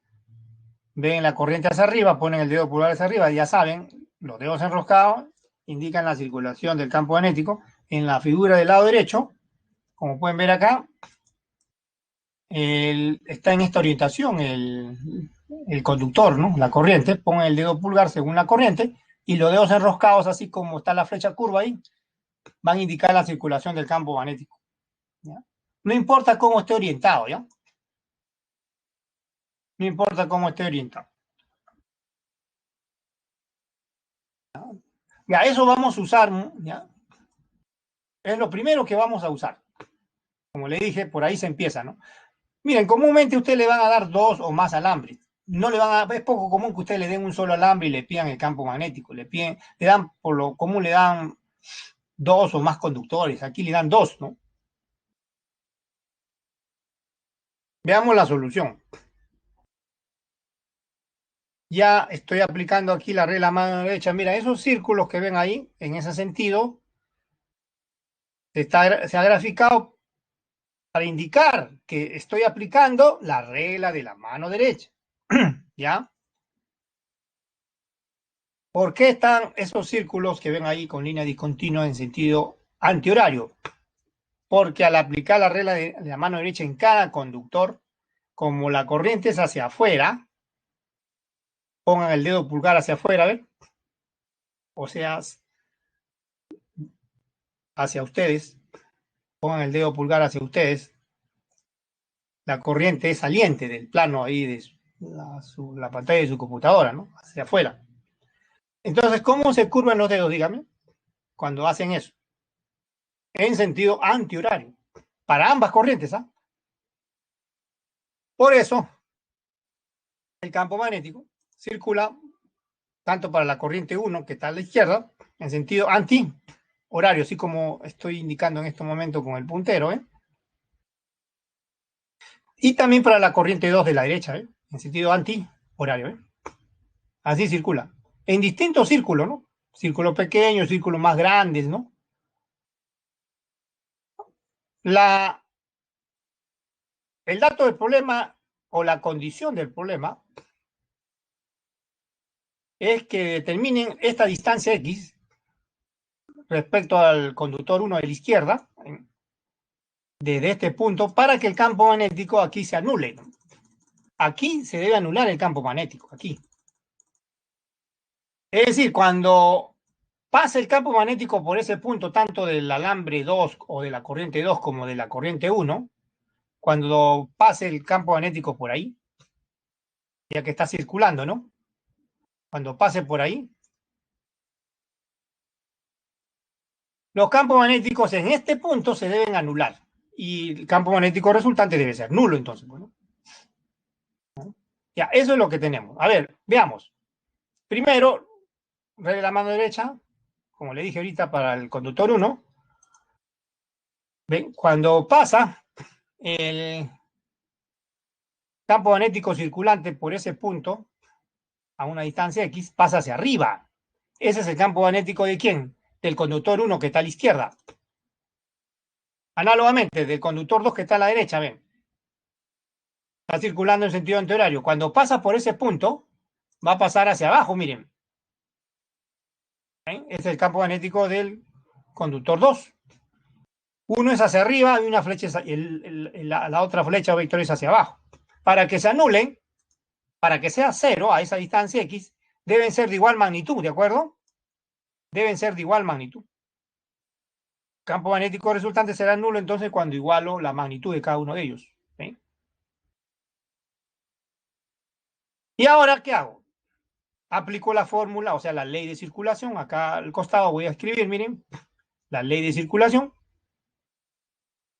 ven la corriente hacia arriba, ponen el dedo pulgar hacia arriba, ya saben, los dedos enroscados indican la circulación del campo magnético. En la figura del lado derecho, como pueden ver acá, está en esta orientación el conductor, ¿no? La corriente, pongan el dedo pulgar según la corriente, y los dedos enroscados, así como está la flecha curva ahí, van a indicar la circulación del campo magnético. ¿Ya? No importa cómo esté orientado, ¿ya? No importa cómo esté orientado. Ya, eso vamos a usar, ¿ya? Es lo primero que vamos a usar. Como le dije, por ahí se empieza, ¿no? Miren, comúnmente ustedes le van a dar 2 o más alambres. No le van a, es poco común que ustedes le den un solo alambre y le pidan el campo magnético. Le dan, por lo común le dan 2 o más conductores. Aquí le dan 2, ¿no? Veamos la solución. Ya estoy aplicando aquí la regla mano derecha. Mira, esos círculos que ven ahí, en ese sentido, se ha graficado para indicar que estoy aplicando la regla de la mano derecha. ¿Ya? ¿Por qué están esos círculos que ven ahí con línea discontinua en sentido antihorario? Porque al aplicar la regla de la mano derecha en cada conductor, como la corriente es hacia afuera, pongan el dedo pulgar hacia afuera, ¿ven? O sea, hacia ustedes, pongan el dedo pulgar hacia ustedes, la corriente es saliente del plano ahí de la pantalla de su computadora, ¿no? Hacia afuera. Entonces, ¿cómo se curvan los dedos, dígame, cuando hacen eso? En sentido antihorario, para ambas corrientes, ¿ah? Por eso, el campo magnético circula tanto para la corriente 1, que está a la izquierda, en sentido anti-horario, así como estoy indicando en este momento con el puntero, ¿eh? Y también para la corriente 2 de la derecha, en sentido anti-horario. Así circula. En distintos círculos, ¿no? Círculos pequeños, círculos más grandes, ¿no? El dato del problema o la condición del problema es que determinen esta distancia X respecto al conductor 1 de la izquierda, desde este punto, para que el campo magnético aquí se anule. Aquí se debe anular el campo magnético, aquí. Es decir, cuando pasa el campo magnético por ese punto, tanto del alambre 2 o de la corriente 2 como de la corriente 1, cuando pase el campo magnético por ahí, ya que está circulando, ¿no? Cuando pase por ahí, los campos magnéticos en este punto se deben anular y el campo magnético resultante debe ser nulo, entonces, bueno. Ya, eso es lo que tenemos. A ver, veamos. Primero, regla de la mano derecha, como le dije ahorita para el conductor 1. ¿Ven? Cuando pasa el campo magnético circulante por ese punto, a una distancia X, pasa hacia arriba. Ese es el campo magnético de ¿quién? Del conductor 1 que está a la izquierda. Análogamente, del conductor 2 que está a la derecha, ven. Está circulando en sentido antihorario. Cuando pasa por ese punto, va a pasar hacia abajo, miren. ¿Ven? Es el campo magnético del conductor 2. Uno es hacia arriba y una flecha la otra flecha o vector es hacia abajo. Para que se anulen, para que sea cero a esa distancia X, deben ser de igual magnitud, ¿de acuerdo? Deben ser de igual magnitud. Campo magnético resultante será nulo entonces cuando igualo la magnitud de cada uno de ellos. ¿Sí? ¿Y ahora qué hago? Aplico la fórmula, o sea, la ley de circulación. Acá al costado voy a escribir, miren, la ley de circulación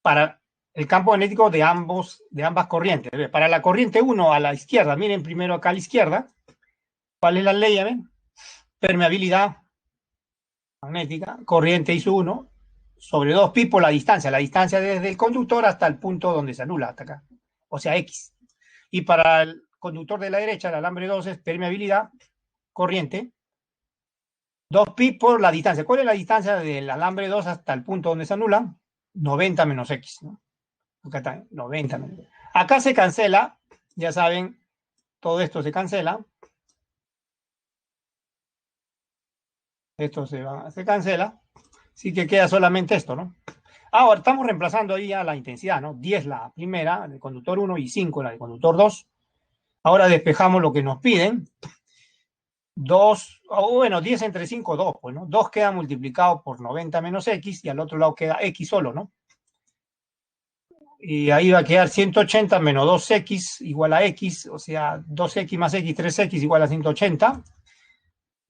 para el campo magnético de ambas corrientes. Para la corriente 1 a la izquierda, miren primero acá a la izquierda, ¿cuál es la ley? ¿Ven? Permeabilidad magnética, corriente I1 sobre 2pi por la distancia desde el conductor hasta el punto donde se anula, hasta acá, o sea, X. Y para el conductor de la derecha, el alambre 2 es permeabilidad, corriente, 2pi por la distancia. ¿Cuál es la distancia del alambre 2 hasta el punto donde se anula? 90 menos X, ¿no? Acá está, 90 menos. Acá se cancela, ya saben, todo esto se cancela. Esto se cancela. Así que queda solamente esto, ¿no? Ahora estamos reemplazando ahí a la intensidad, ¿no? 10 la primera, del conductor 1, y 5 la del conductor 2. Ahora despejamos lo que nos piden. 2, bueno, 10 entre 5, 2, pues, ¿no? 2 queda multiplicado por 90 menos X y al otro lado queda X solo, ¿no? Y ahí va a quedar 180 menos 2X igual a X, o sea, 2X más X, 3X igual a 180.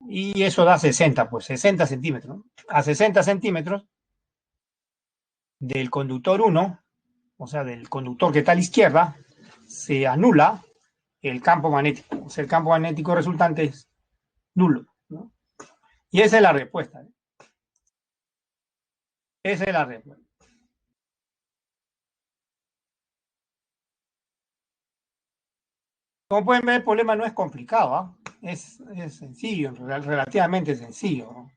Y eso da 60, pues 60 centímetros, ¿no? A 60 centímetros del conductor 1, o sea, del conductor que está a la izquierda, se anula el campo magnético. O sea, el campo magnético resultante es nulo, ¿no? Y esa es la respuesta. Esa es la respuesta. Como pueden ver, el problema no es complicado, ¿eh? Es sencillo, relativamente sencillo, ¿no?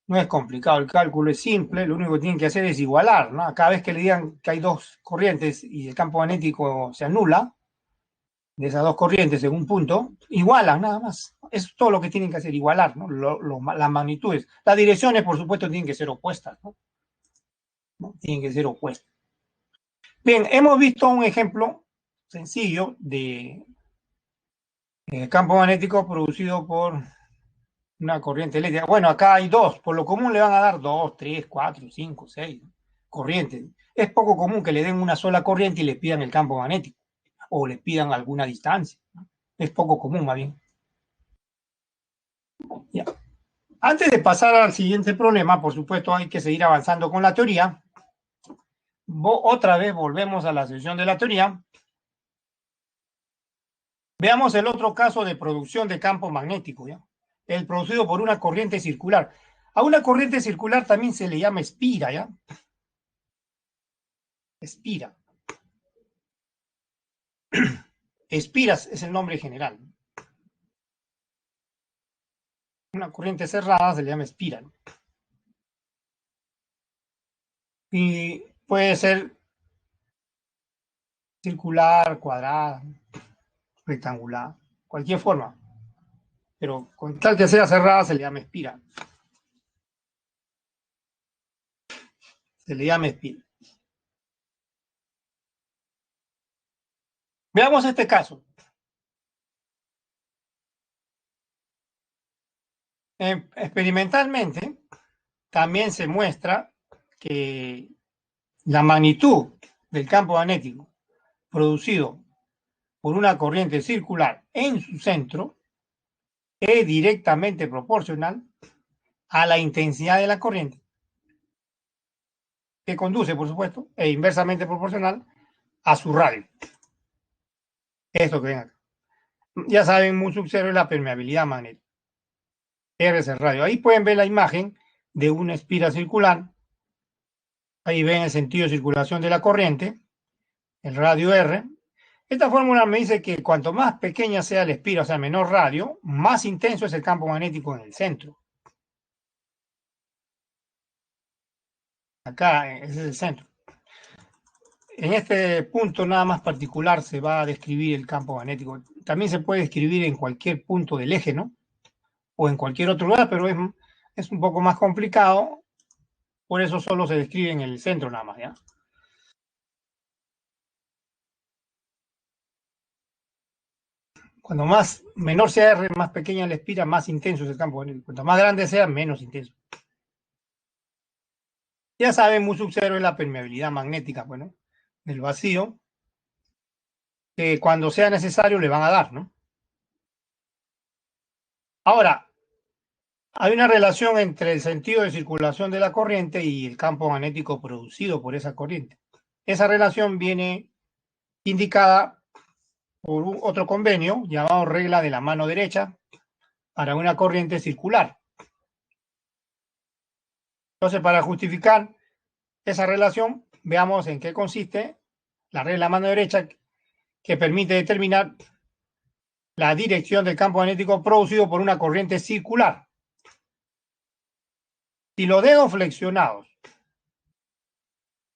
No es complicado, el cálculo es simple, lo único que tienen que hacer es igualar, ¿no? Cada vez que le digan que hay dos corrientes y el campo magnético se anula, de esas dos corrientes en un punto, igualan nada más. Eso es todo lo que tienen que hacer, igualar, ¿no? Las magnitudes. Las direcciones, por supuesto, tienen que ser opuestas, ¿no? Tienen que ser opuestas. Bien, hemos visto un ejemplo sencillo de campo magnético producido por una corriente eléctrica. Bueno, acá hay dos, por lo común le van a dar 2, 3, 4, 5, 6 corrientes. Es poco común que le den una sola corriente y le pidan el campo magnético o le pidan alguna distancia, ¿no? Es poco común, más bien. Ya. Antes de pasar al siguiente problema, por supuesto, hay que seguir avanzando con la teoría. Otra vez volvemos a la sesión de la teoría. Veamos el otro caso de producción de campo magnético, ¿ya? El producido por una corriente circular. A una corriente circular también se le llama espira, ¿ya? Espira. Espiras es el nombre general. Una corriente cerrada se le llama espira, ¿no? Y puede ser circular, cuadrada, rectangular, cualquier forma. Pero con tal que sea cerrada se le llama espira. Se le llama espira. Veamos este caso. Experimentalmente, también se muestra que la magnitud del campo magnético producido por una corriente circular en su centro es directamente proporcional a la intensidad de la corriente, que conduce, por supuesto, e inversamente proporcional a su radio. Esto que ven acá. Ya saben, mu sub 0 es la permeabilidad magnética. R es el radio. Ahí pueden ver la imagen de una espira circular. Ahí ven el sentido de circulación de la corriente, el radio R. Esta fórmula me dice que cuanto más pequeña sea la espira, o sea, menor radio, más intenso es el campo magnético en el centro. Acá, ese es el centro. En este punto nada más particular se va a describir el campo magnético. También se puede describir en cualquier punto del eje, ¿no? O en cualquier otro lugar, pero es un poco más complicado. Por eso solo se describe en el centro nada más, ¿ya? Cuando más menor sea R, más pequeña la espira, más intenso es el campo magnético. Cuanto más grande sea, menos intenso. Ya saben, mu sub 0 es la permeabilidad magnética, bueno, del vacío, que cuando sea necesario le van a dar, ¿no? Ahora, hay una relación entre el sentido de circulación de la corriente y el campo magnético producido por esa corriente. Esa relación viene indicada por otro convenio llamado regla de la mano derecha para una corriente circular. Entonces, para justificar esa relación, veamos en qué consiste la regla de la mano derecha que permite determinar la dirección del campo magnético producido por una corriente circular. Si los dedos flexionados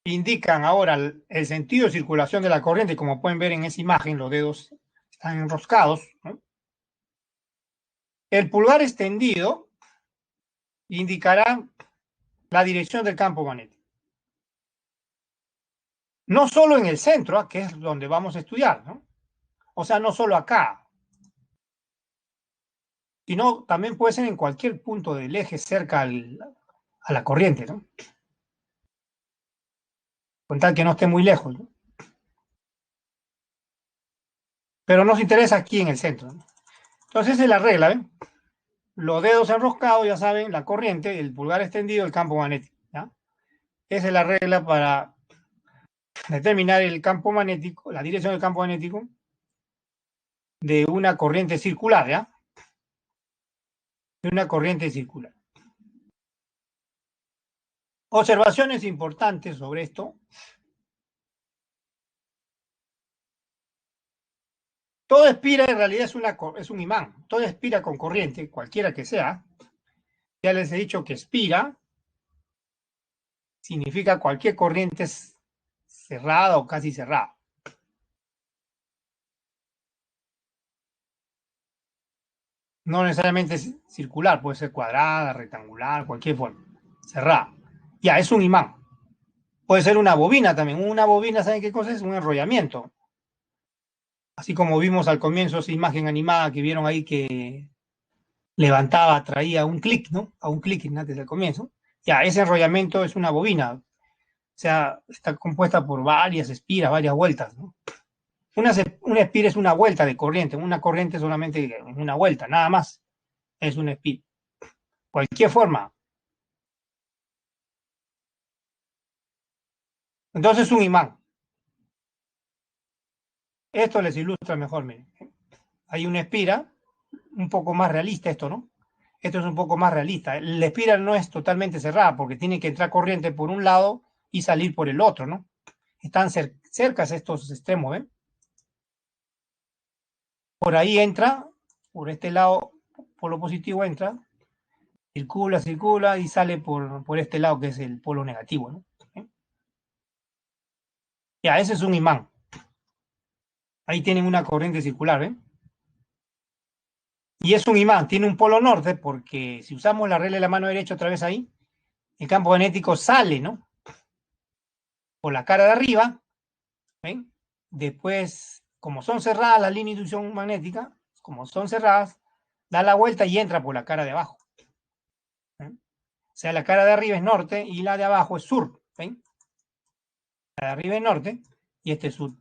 indican ahora el sentido de circulación de la corriente, como pueden ver en esa imagen, los dedos están enroscados, ¿no? El pulgar extendido indicará la dirección del campo magnético. No solo en el centro, que es donde vamos a estudiar, ¿no? O sea, no solo acá, sino también puede ser en cualquier punto del eje cerca a la corriente, ¿no? Con tal que no esté muy lejos, ¿no? Pero nos interesa aquí en el centro, ¿no? Entonces esa es la regla, ¿ven? Los dedos enroscados, ya saben, la corriente, el pulgar extendido, el campo magnético, ¿ya? Esa es la regla para determinar el campo magnético, la dirección del campo magnético de una corriente circular, ¿ya? De una corriente circular. Observaciones importantes sobre esto. Todo espira en realidad es un imán. Todo espira con corriente, cualquiera que sea. Ya les he dicho que espira significa cualquier corriente cerrada o casi cerrada. No necesariamente es circular, puede ser cuadrada, rectangular, cualquier forma. Cerrada. Ya, es un imán. Puede ser una bobina también. Una bobina, ¿saben qué cosa es? Un enrollamiento. Así como vimos al comienzo esa imagen animada que vieron ahí que levantaba, traía un clic, ¿no? A un clic antes del comienzo. Ya, ese enrollamiento es una bobina. O sea, está compuesta por varias espiras, varias vueltas, ¿no? Una espira es una vuelta de corriente. Una corriente solamente una vuelta, nada más. Es una espira. Cualquier forma. Entonces, un imán. Esto les ilustra mejor, miren. Hay una espira, un poco más realista esto, ¿no? Esto es un poco más realista. La espira no es totalmente cerrada porque tiene que entrar corriente por un lado y salir por el otro, ¿no? Están cercas estos extremos, ¿ven? Por ahí entra, por este lado, polo positivo entra, circula, circula y sale por este lado que es el polo negativo, ¿no? Ya, ese es un imán. Ahí tienen una corriente circular, ¿ven? Y es un imán, tiene un polo norte porque si usamos la regla de la mano derecha otra vez ahí, el campo magnético sale, ¿no? Por la cara de arriba, ¿ven? Después, como son cerradas las líneas de inducción magnética, como son cerradas, da la vuelta y entra por la cara de abajo. ¿Ven? O sea, la cara de arriba es norte y la de abajo es sur, ¿ven? La de arriba es norte y este es sur.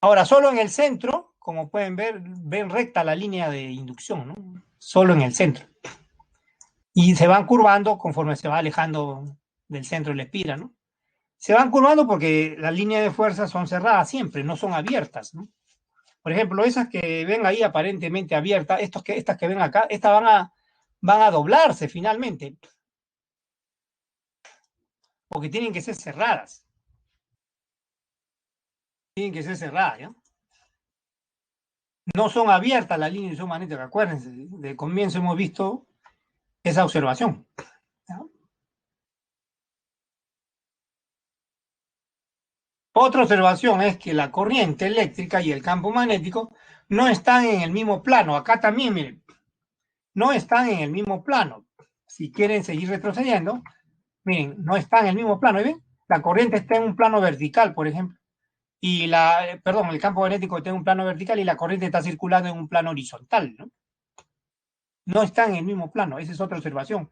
Ahora, solo en el centro, como pueden ver, ven recta la línea de inducción, ¿no? Solo en el centro. Y se van curvando conforme se va alejando del centro de la espiral, ¿no? Se van curvando porque las líneas de fuerza son cerradas siempre, no son abiertas, ¿no? Por ejemplo, esas que ven ahí aparentemente abiertas, estas que ven acá, estas van a doblarse finalmente, porque tienen que ser cerradas. Tienen que ser cerradas, ¿ya? No son abiertas las líneas de inducción magnética, acuérdense, de comienzo hemos visto esa observación, ¿ya? Otra observación es que la corriente eléctrica y el campo magnético no están en el mismo plano. Acá también, miren, no están en el mismo plano. Si quieren seguir retrocediendo, miren, no están en el mismo plano. ¿Ven? La corriente está en un plano vertical, por ejemplo, y perdón, el campo magnético está en un plano vertical y la corriente está circulando en un plano horizontal, ¿no? No están en el mismo plano. Esa es otra observación.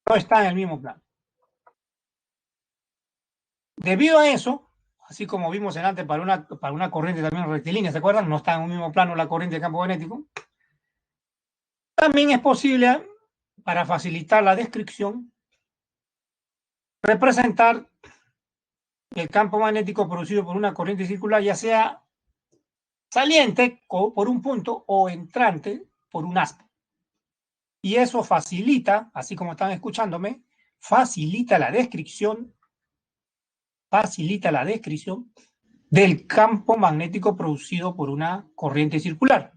No están en el mismo plano. Debido a eso, así como vimos en antes para una corriente también rectilínea, ¿se acuerdan? No está en un mismo plano la corriente de campo magnético. También es posible, para facilitar la descripción, representar el campo magnético producido por una corriente circular, ya sea saliente por un punto o entrante por un aspa. Y eso facilita, así como están escuchándome, facilita la descripción del campo magnético producido por una corriente circular.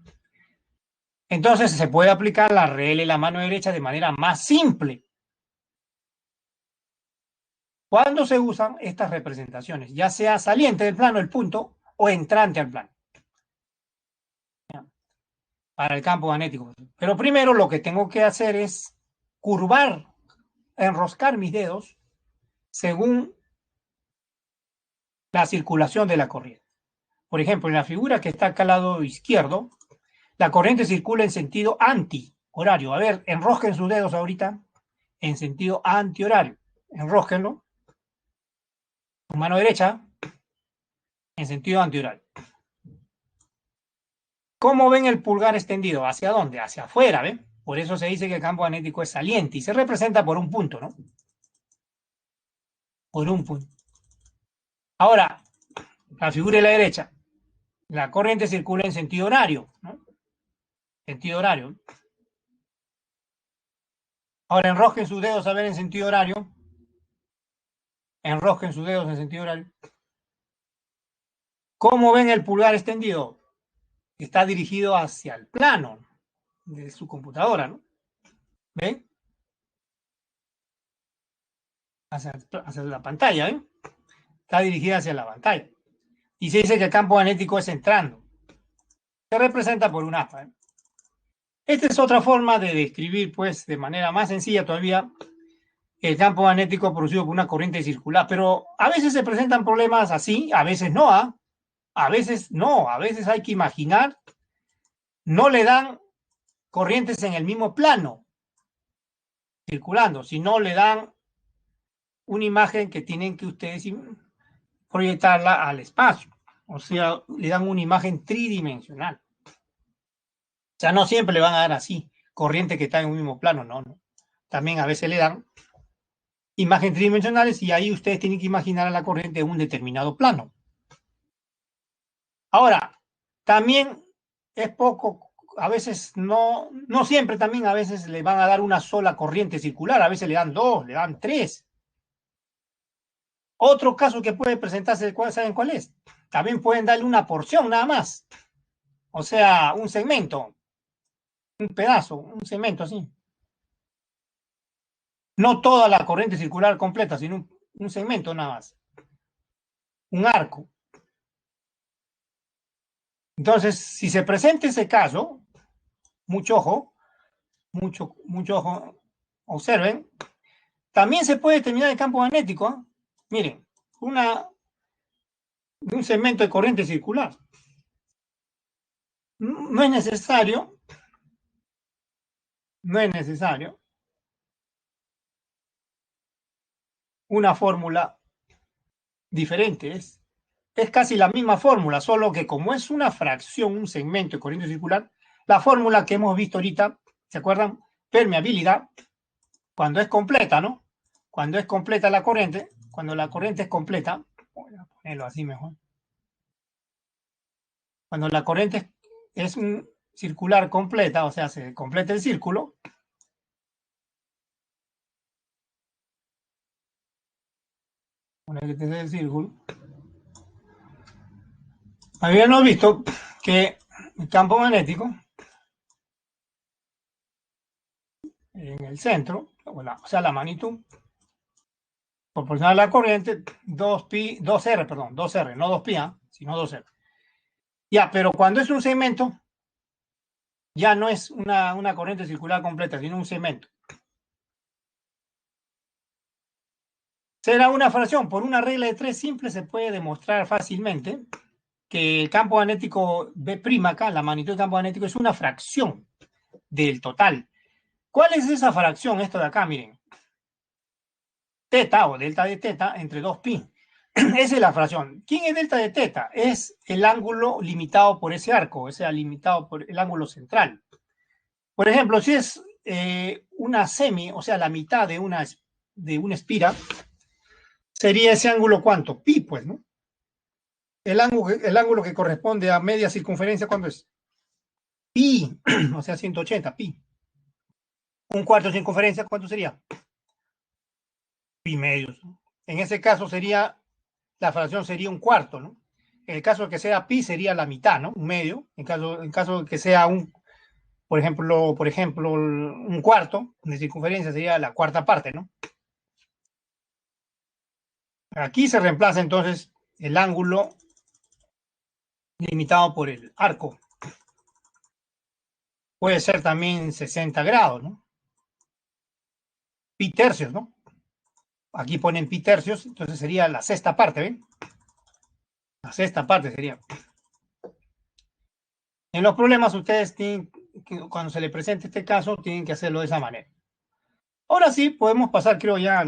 Entonces se puede aplicar la regla de la mano derecha de manera más simple cuando se usan estas representaciones, ya sea saliente del plano, el punto, o entrante al plano, para el campo magnético. Pero primero lo que tengo que hacer es curvar, enroscar mis dedos según la circulación de la corriente. Por ejemplo, en la figura que está acá al lado izquierdo, la corriente circula en sentido anti-horario. A ver, enrosquen sus dedos ahorita en sentido anti-horario. Enrosquenlo con mano derecha en sentido anti-horario. ¿Cómo ven el pulgar extendido? ¿Hacia dónde? Hacia afuera, ¿ven? Por eso se dice que el campo magnético es saliente y se representa por un punto, ¿no? Por un punto. Ahora, la figura de la derecha. La corriente circula en sentido horario, ¿no? Sentido horario. Ahora enrosquen sus dedos a ver en sentido horario. Enrosquen sus dedos en sentido horario. ¿Cómo ven el pulgar extendido? Está dirigido hacia el plano de su computadora, ¿no? ¿Ven? Hacia la pantalla, ¿ven? Está dirigida hacia la pantalla. Y se dice que el campo magnético es entrando. Se representa por un aspa, ¿eh? Esta es otra forma de describir, pues, de manera más sencilla todavía, el campo magnético producido por una corriente circular. Pero a veces se presentan problemas así, a veces no, ¿ah? A veces no, a veces hay que imaginar, no le dan corrientes en el mismo plano circulando, sino le dan una imagen que tienen que ustedes proyectarla al espacio. O sea, le dan una imagen tridimensional. O sea, no siempre le van a dar así, corriente que está en un mismo plano, no, no. También a veces le dan imágenes tridimensionales y ahí ustedes tienen que imaginar a la corriente en un determinado plano. Ahora, también es poco, a veces no siempre también, a veces le van a dar una sola corriente circular, a veces le dan dos, le dan tres. Otro caso que puede presentarse, ¿saben cuál es? También pueden darle una porción nada más. O sea, un segmento, un pedazo, un segmento así. No toda la corriente circular completa, sino un segmento nada más. Un arco. Entonces, si se presenta ese caso, mucho ojo, mucho ojo, observen, también se puede determinar el campo magnético. ¿Eh? Miren, un segmento de corriente circular. No es necesario, no es necesario una fórmula diferente. Es casi la misma fórmula, solo que como es una fracción, un segmento de corriente circular, la fórmula que hemos visto ahorita, ¿se acuerdan? Permeabilidad, cuando es completa, ¿no? Cuando es completa la corriente, cuando la corriente es completa, voy a ponerlo así mejor. Cuando la corriente es un circular completa, o sea, se completa el círculo, el círculo, habíamos visto que el campo magnético en el centro, o sea, la magnitud proporcional a la corriente, 2pi, 2R, perdón, 2R, no 2pi, sino 2R. Ya, pero cuando es un segmento, ya no es una corriente circular completa, sino un segmento. Será una fracción. Por una regla de 3 simple se puede demostrar fácilmente que el campo magnético B' acá, la magnitud del campo magnético, es una fracción del total. ¿Cuál es esa fracción? Esto de acá, miren. Teta o delta de teta entre 2pi. Esa es la fracción. ¿Quién es delta de teta? Es el ángulo limitado por ese arco, o sea, limitado por el ángulo central. Por ejemplo, si es una semi, o sea, la mitad de una espira, sería ese ángulo ¿cuánto? Pi, pues, ¿no? El ángulo que corresponde a media circunferencia, ¿cuánto es? Pi, o sea, 180, pi. Un cuarto de circunferencia, ¿cuánto sería? Pi medios. En ese caso sería, la fracción sería un cuarto, ¿no? En el caso de que sea pi sería la mitad, ¿no? Un medio. En caso de que sea por ejemplo, un cuarto de circunferencia sería la cuarta parte, ¿no? Aquí se reemplaza entonces el ángulo limitado por el arco. Puede ser también 60 grados, ¿no? Pi tercios, ¿no? Aquí ponen pi tercios, entonces sería la sexta parte, ¿ven? La sexta parte sería. En los problemas ustedes tienen, cuando se les presente este caso, tienen que hacerlo de esa manera. Ahora sí, podemos pasar, creo ya,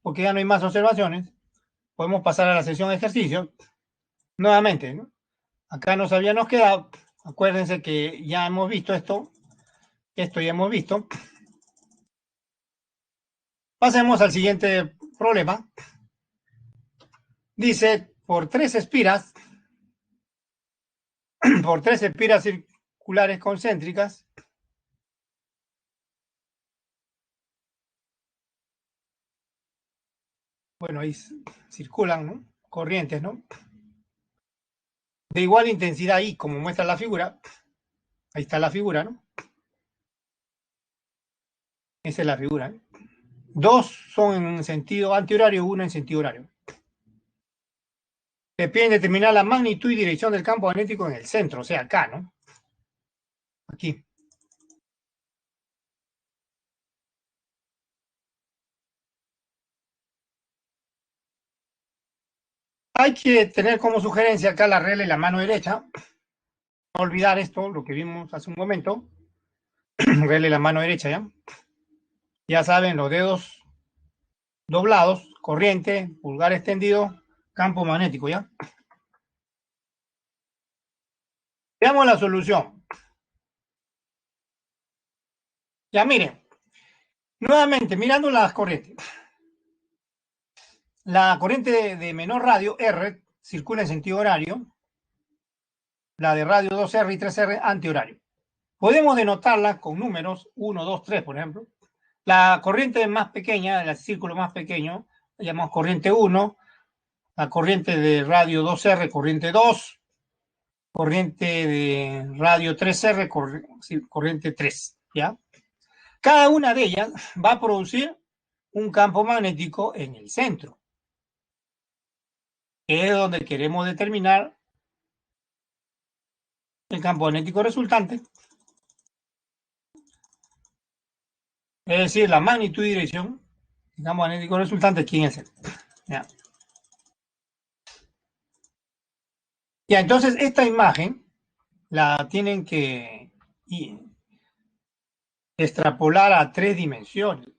porque ya no hay más observaciones, podemos pasar a la sesión de ejercicio. Nuevamente, ¿no? Acá nos habíamos quedado, acuérdense que ya hemos visto esto ya hemos visto. Pasemos al siguiente problema. Dice, por tres espiras circulares concéntricas, bueno, ahí circulan, ¿no? Corrientes, ¿no? De igual intensidad I, como muestra la figura. Ahí está la figura, ¿no? Esa es la figura. ¿Eh? Dos son en sentido antihorario, uno en sentido horario. Se piden determinar la magnitud y dirección del campo magnético en el centro, o sea, acá, ¿no? Aquí. Hay que tener como sugerencia acá la regla y la mano derecha. No olvidar esto, lo que vimos hace un momento. Regla y la mano derecha, ¿ya? Ya saben, los dedos doblados, corriente, pulgar extendido, campo magnético, ¿ya? Veamos la solución. Ya miren, nuevamente, mirando las corrientes. La corriente de menor radio, R, circula en sentido horario. La de radio 2R y 3R, antihorario. Podemos denotarla con números 1, 2, 3, por ejemplo. La corriente más pequeña, el círculo más pequeño, llamamos corriente 1, la corriente de radio 2R, corriente 2, corriente de radio 3R, corriente 3, ¿ya? Cada una de ellas va a producir un campo magnético en el centro, que es donde queremos determinar el campo magnético resultante, es decir, la magnitud y dirección del campo magnético resultante aquí en el centro. ¿Ya? Ya, entonces esta imagen la tienen que extrapolar a 3 dimensiones.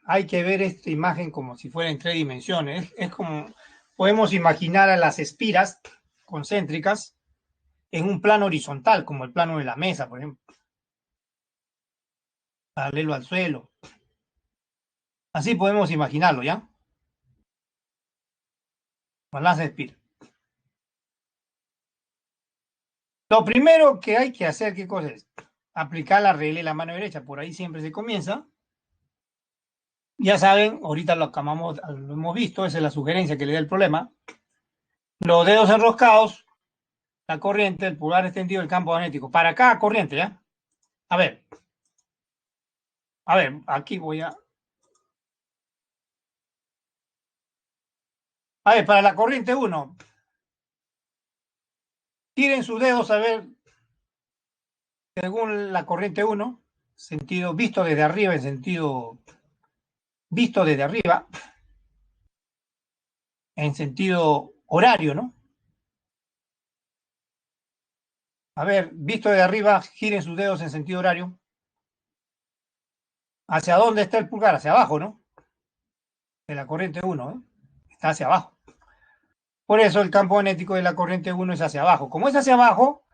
Hay que ver esta imagen como si fuera en 3 dimensiones. Es como podemos imaginar a las espiras concéntricas en un plano horizontal, como el plano de la mesa, por ejemplo, paralelo al suelo. Así podemos imaginarlo, ¿ya? Con las espiras. Lo primero que hay que hacer, ¿qué cosa es? Aplicar la regla de la mano derecha. Por ahí siempre se comienza. Ya saben, ahorita lo hemos visto, esa es la sugerencia que le da el problema. Los dedos enroscados, la corriente, el pulgar extendido, el campo magnético. Para cada corriente, ¿ya? A ver, aquí voy a... A ver, para la corriente 1, tiren sus dedos a ver, según la corriente 1, sentido visto desde arriba, en sentido visto desde arriba, en sentido horario, ¿no? A ver, visto desde arriba, giren sus dedos en sentido horario. ¿Hacia dónde está el pulgar? Hacia abajo, ¿no? De la corriente 1, ¿eh? Está hacia abajo. Por eso el campo magnético de la corriente 1 es hacia abajo. Como es hacia abajo,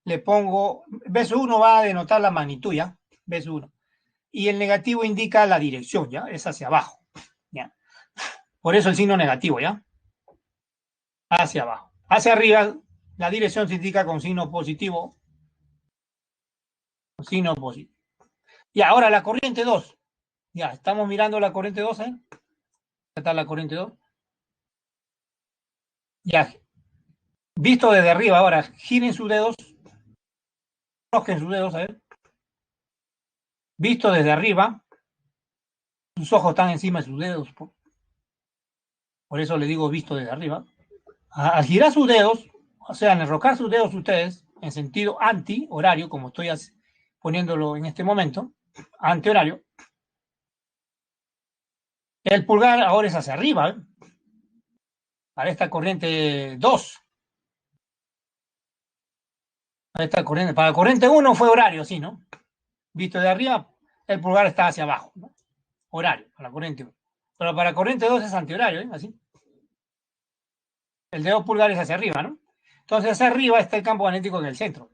le pongo, B1 va a denotar la magnitud, ¿ya? B1. Y el negativo indica la dirección, ¿ya? Es hacia abajo, ¿ya? Por eso el signo negativo, ¿ya? Hacia abajo. Hacia arriba, la dirección se indica con signo positivo. Con signo positivo. Y ahora la corriente 2. Ya, estamos mirando la corriente 2, ¿eh? Acá está la corriente 2. Ya, visto desde arriba, ahora giren sus dedos, rojen sus dedos, a ver. Visto desde arriba, sus ojos están encima de sus dedos, por eso le digo visto desde arriba. Al girar sus dedos, o sea, al enrocar sus dedos ustedes en sentido anti-horario, como estoy poniéndolo en este momento, anti-horario, el pulgar ahora es hacia arriba, ¿eh? Para esta corriente 2. Para esta corriente, para la corriente 1 fue horario, sí, ¿no? Visto de arriba, el pulgar está hacia abajo, ¿no? Horario, para la corriente 1. Pero para la corriente 2 es antihorario, ¿eh? Así. El dedo pulgar es hacia arriba, ¿no? Entonces, hacia arriba está el campo magnético en el centro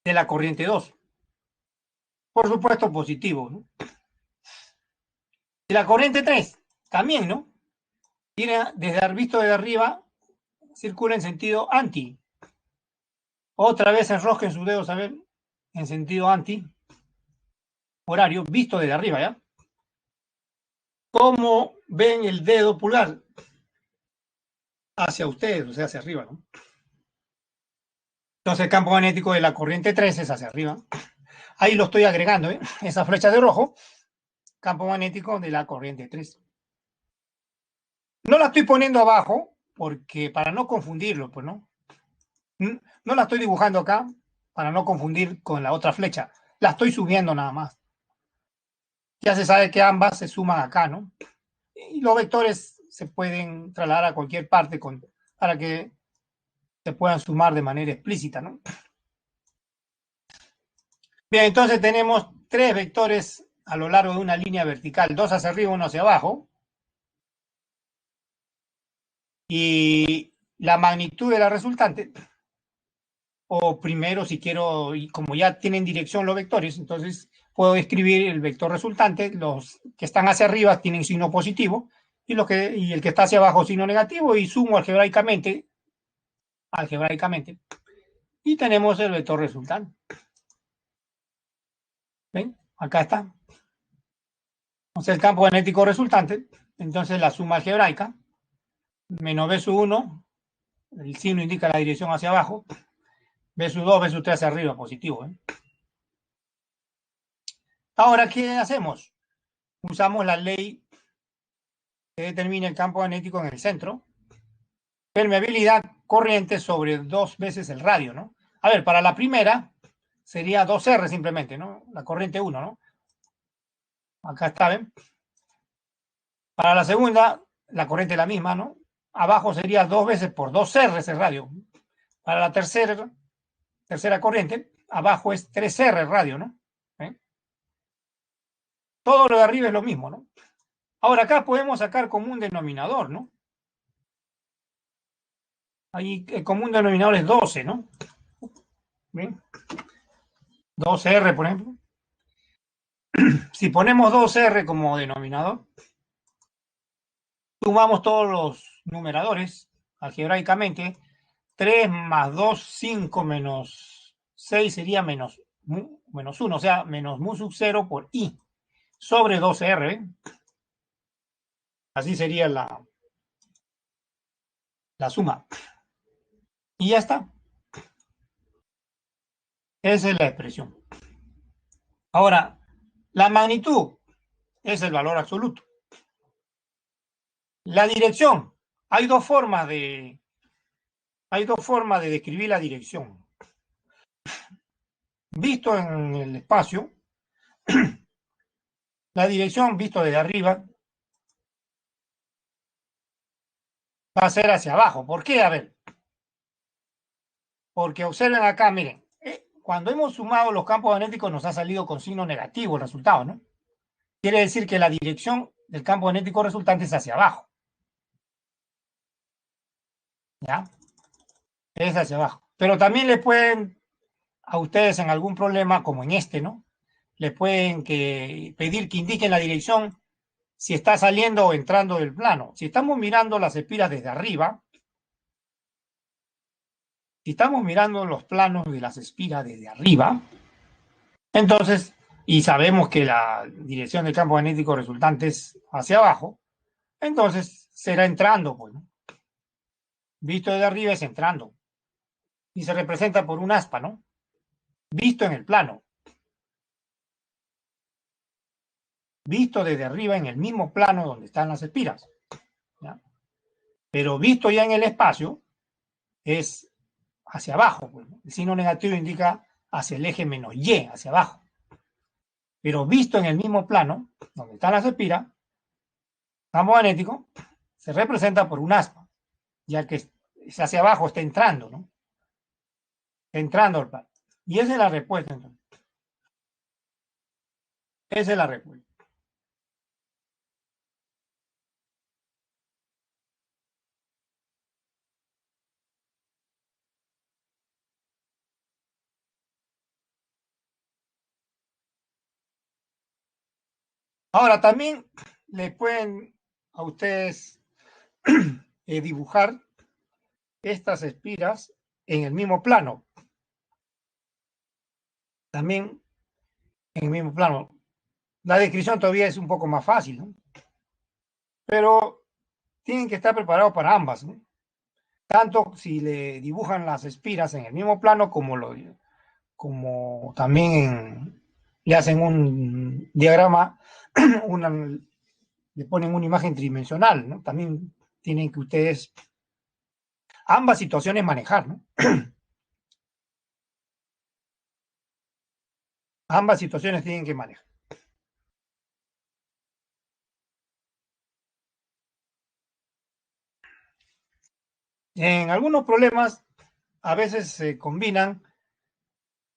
de la corriente 2. Por supuesto, positivo, ¿no? Y la corriente 3, también, ¿no? Tiene, desde visto desde arriba, circula en sentido anti. Otra vez enrosquen sus dedos, a ver, en sentido anti, horario, visto desde arriba, ¿ya? ¿Cómo ven el dedo pulgar? Hacia ustedes, o sea, hacia arriba, ¿no? Entonces el campo magnético de la corriente 3 es hacia arriba. Ahí lo estoy agregando, ¿eh? Esa flecha de rojo, campo magnético de la corriente 3. No la estoy poniendo abajo, porque para no confundirlo, pues, ¿no? No la estoy dibujando acá, para no confundir con la otra flecha. La estoy subiendo nada más. Ya se sabe que ambas se suman acá, ¿no? Y los vectores se pueden trasladar a cualquier parte para que se puedan sumar de manera explícita, ¿no? Bien, entonces tenemos 3 vectores a lo largo de una línea vertical, 2 hacia arriba, 1 hacia abajo. Y la magnitud de la resultante, o primero si quiero, y como ya tienen dirección los vectores, entonces puedo escribir el vector resultante, los que están hacia arriba tienen signo positivo, y el que está hacia abajo signo negativo, y sumo algebraicamente, y tenemos el vector resultante. ¿Ven? Acá está. Entonces el campo magnético resultante Entonces la suma algebraica, menos B sub 1, el signo indica la dirección hacia abajo, B sub 2, B sub 3 hacia arriba, positivo. Ahora, ¿qué hacemos? Usamos la ley que determina el campo magnético en el centro. Permeabilidad corriente sobre 2 veces el radio, ¿no? A ver, para la primera sería 2R simplemente, ¿no? La corriente 1, ¿no? Acá está, ¿ven? Para la segunda, la corriente es la misma, ¿no? Abajo sería 2 veces por 2R ese radio. Para la tercera corriente, abajo es 3R el radio, ¿no? ¿Eh? Todo lo de arriba es lo mismo, ¿no? Ahora acá podemos sacar común denominador, ¿no? Ahí el común denominador es 12, ¿no? ¿Ven? 2R, por ejemplo. Si ponemos 2R como denominador, sumamos todos los numeradores algebraicamente. 3 más 2, 5 menos 6 sería menos 1, o sea, menos mu sub 0 por i sobre 12R. ¿Ven? Así sería la suma. Y ya está. Esa es la expresión. Ahora, la magnitud es el valor absoluto. La dirección. Hay dos formas de describir la dirección. Visto en el espacio, la dirección visto desde arriba va a ser hacia abajo. ¿Por qué? A ver, porque observen acá, miren, cuando hemos sumado los campos magnéticos nos ha salido con signo negativo el resultado, ¿no? Quiere decir que la dirección del campo magnético resultante es hacia abajo. ¿Ya? Es hacia abajo. Pero también le pueden a ustedes en algún problema, como en este, ¿no? Les pueden pedir que indiquen la dirección si está saliendo o entrando del plano. Si estamos mirando las espiras desde arriba, si estamos mirando los planos de las espiras desde arriba, entonces, y sabemos que la dirección del campo magnético resultante es hacia abajo, entonces será entrando, pues, ¿no? Visto desde arriba es entrando. Y se representa por un aspa, ¿no? Visto en el plano. Visto desde arriba en el mismo plano donde están las espiras. ¿Ya? Pero visto ya en el espacio es hacia abajo. Pues, ¿no? El signo negativo indica hacia el eje menos Y, hacia abajo. Pero visto en el mismo plano, donde están las espiras, campo magnético se representa por un aspa, ya que es hacia abajo, está entrando, ¿no? Está entrando al plano. Y esa es la respuesta, entonces. Esa es la respuesta. Ahora, también le pueden a ustedes dibujar estas espiras en el mismo plano. También en el mismo plano. La descripción todavía es un poco más fácil, ¿no? Pero tienen que estar preparados para ambas, ¿no? Tanto si le dibujan las espiras en el mismo plano como también le hacen un diagrama, le ponen una imagen tridimensional, ¿no? También tienen que ustedes ambas situaciones manejar, ¿no? Ambas situaciones tienen que manejar. En algunos problemas a veces se combinan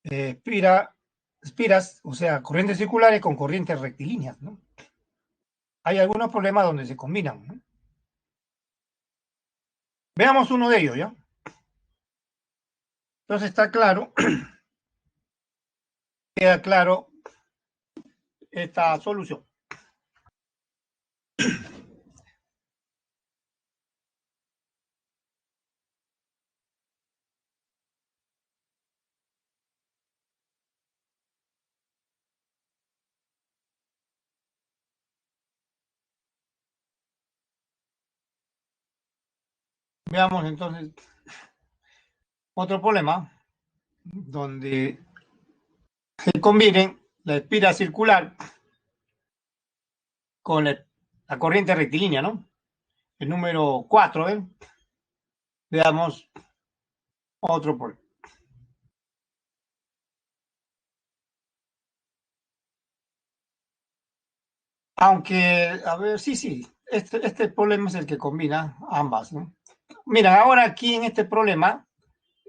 espiras, o sea, corrientes circulares con corrientes rectilíneas, ¿no? Hay algunos problemas donde se combinan, ¿no? Veamos uno de ellos, ¿ya? Entonces está claro, queda claro esta solución. Veamos entonces otro problema donde se combinen la espira circular con la corriente rectilínea, ¿no? El número 4, ¿eh? Veamos otro problema. Aunque, a ver, sí, este problema es el que combina ambas, ¿no? Mira, ahora aquí en este problema,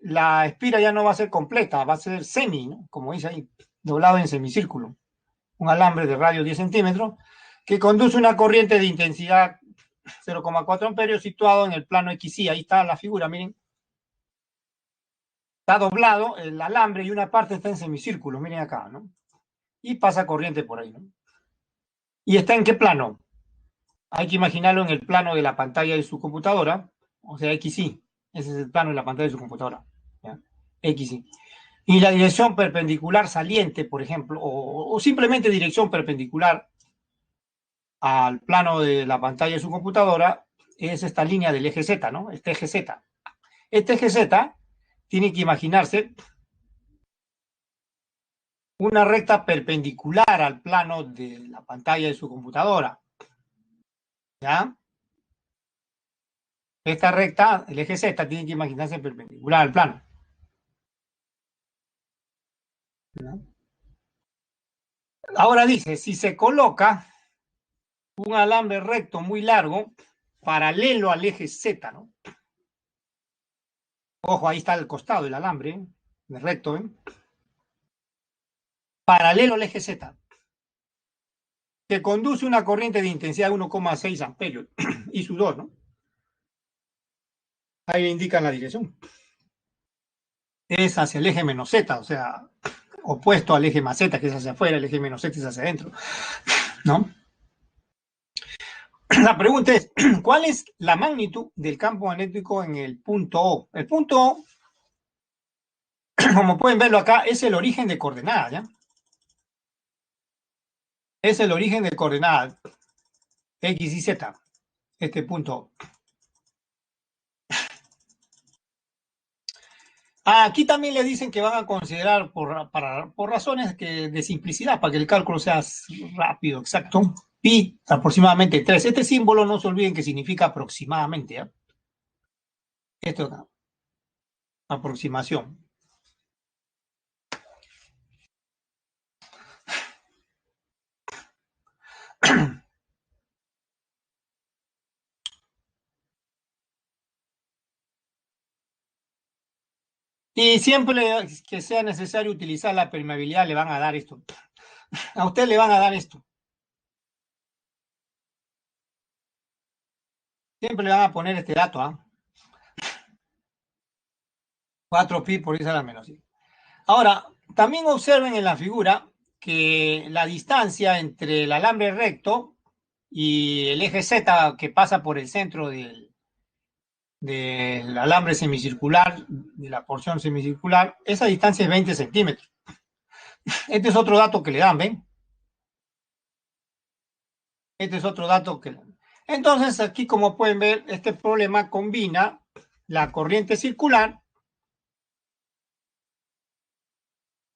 la espira ya no va a ser completa, va a ser semi, ¿no? Como dice ahí, doblado en semicírculo. Un alambre de radio 10 centímetros que conduce una corriente de intensidad 0,4 amperios situado en el plano XY. Ahí está la figura, miren. Está doblado el alambre y una parte está en semicírculo, miren acá, ¿no? Y pasa corriente por ahí, ¿no? ¿Y está en qué plano? Hay que imaginarlo en el plano de la pantalla de su computadora, o sea, XY. Ese es el plano de la pantalla de su computadora. ¿Ya? XY. Y la dirección perpendicular saliente, por ejemplo, o simplemente dirección perpendicular al plano de la pantalla de su computadora, es esta línea del eje Z, ¿no? Este eje Z. Este eje Z tiene que imaginarse una recta perpendicular al plano de la pantalla de su computadora. ¿Ya? Esta recta, el eje Z, tiene que imaginarse perpendicular al plano. ¿Ya? Ahora dice, si se coloca un alambre recto muy largo, paralelo al eje Z, ¿no? Ojo, ahí está el costado, el alambre, ¿eh? El recto, ¿eh? Paralelo al eje Z, que conduce una corriente de intensidad de 1,6 amperios, y su 2, ¿no? Ahí le indican la dirección. Es hacia el eje menos Z, o sea, opuesto al eje más Z, que es hacia afuera, el eje menos Z es hacia adentro, ¿no? La pregunta es, ¿cuál es la magnitud del campo magnético en el punto O? El punto O, como pueden verlo acá, es el origen de coordenadas, ¿ya? Es el origen de coordenadas X y Z, este punto. Aquí también le dicen que van a considerar por razones de simplicidad, para que el cálculo sea rápido, exacto, pi aproximadamente 3. Este símbolo no se olviden que significa aproximadamente, ¿eh? Esto es aproximación. Y siempre que sea necesario utilizar la permeabilidad, le van a dar esto. A usted le van a dar esto. Siempre le van a poner este dato, ¿ah? 4pi por 10 a la menos. ¿Sí? Ahora, también observen en la figura que la distancia entre el alambre recto y el eje Z que pasa por el centro del alambre semicircular, de la porción semicircular, esa distancia es 20 centímetros. Este es otro dato que le dan, ¿ven? Este es otro dato que le dan. Entonces, aquí como pueden ver, este problema combina la corriente circular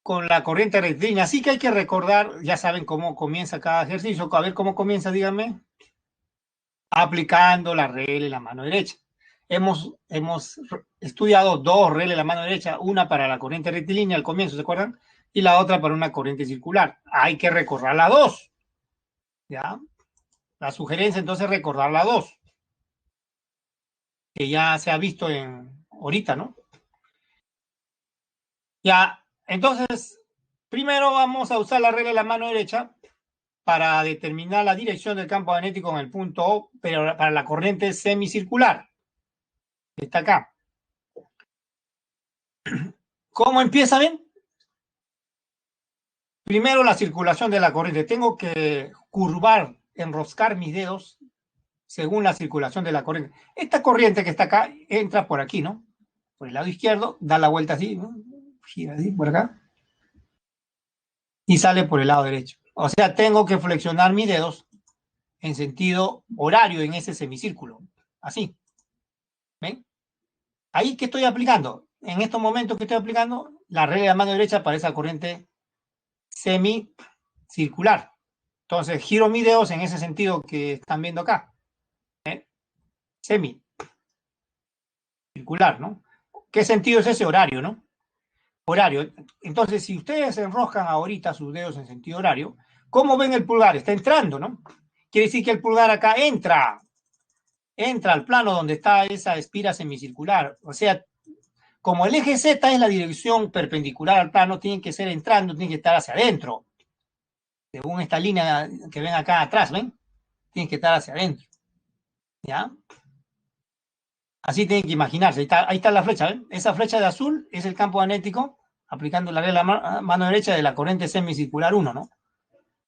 con la corriente rectilínea. Así que hay que recordar, ya saben cómo comienza cada ejercicio. A ver cómo comienza, díganme. Aplicando la regla en la mano derecha. Hemos estudiado dos reglas en la mano derecha, una para la corriente rectilínea al comienzo, ¿se acuerdan? Y la otra para una corriente circular. Hay que recordar la dos. ¿Ya? La sugerencia entonces es recordar la dos, que ya se ha visto ahorita, ¿no? Ya, entonces, primero vamos a usar la regla de la mano derecha para determinar la dirección del campo magnético en el punto O, pero para la corriente semicircular. Está acá. ¿Cómo empieza? ¿Ven? Primero la circulación de la corriente. Tengo que curvar, enroscar mis dedos según la circulación de la corriente. Esta corriente que está acá entra por aquí, ¿no? Por el lado izquierdo, da la vuelta así, ¿no? Gira así por acá y sale por el lado derecho. O sea, tengo que flexionar mis dedos en sentido horario en ese semicírculo. Así. ¿Ven? Ahí, ¿qué estoy aplicando? En estos momentos que estoy aplicando, la regla de la mano derecha para esa corriente semicircular. Entonces, giro mis dedos en ese sentido que están viendo acá. Semicircular, ¿no? ¿Qué sentido es ese? Horario, ¿no? Horario. Entonces, si ustedes enroscan ahorita sus dedos en sentido horario, ¿cómo ven el pulgar? Está entrando, ¿no? Quiere decir que el pulgar acá entra al plano donde está esa espira semicircular. O sea, como el eje Z es la dirección perpendicular al plano, tiene que ser entrando, tiene que estar hacia adentro. Según esta línea que ven acá atrás, ¿ven? Tiene que estar hacia adentro. ¿Ya? Así tienen que imaginarse. Ahí está la flecha, ¿ven? Esa flecha de azul es el campo magnético aplicando la regla mano derecha de la corriente semicircular 1, ¿no?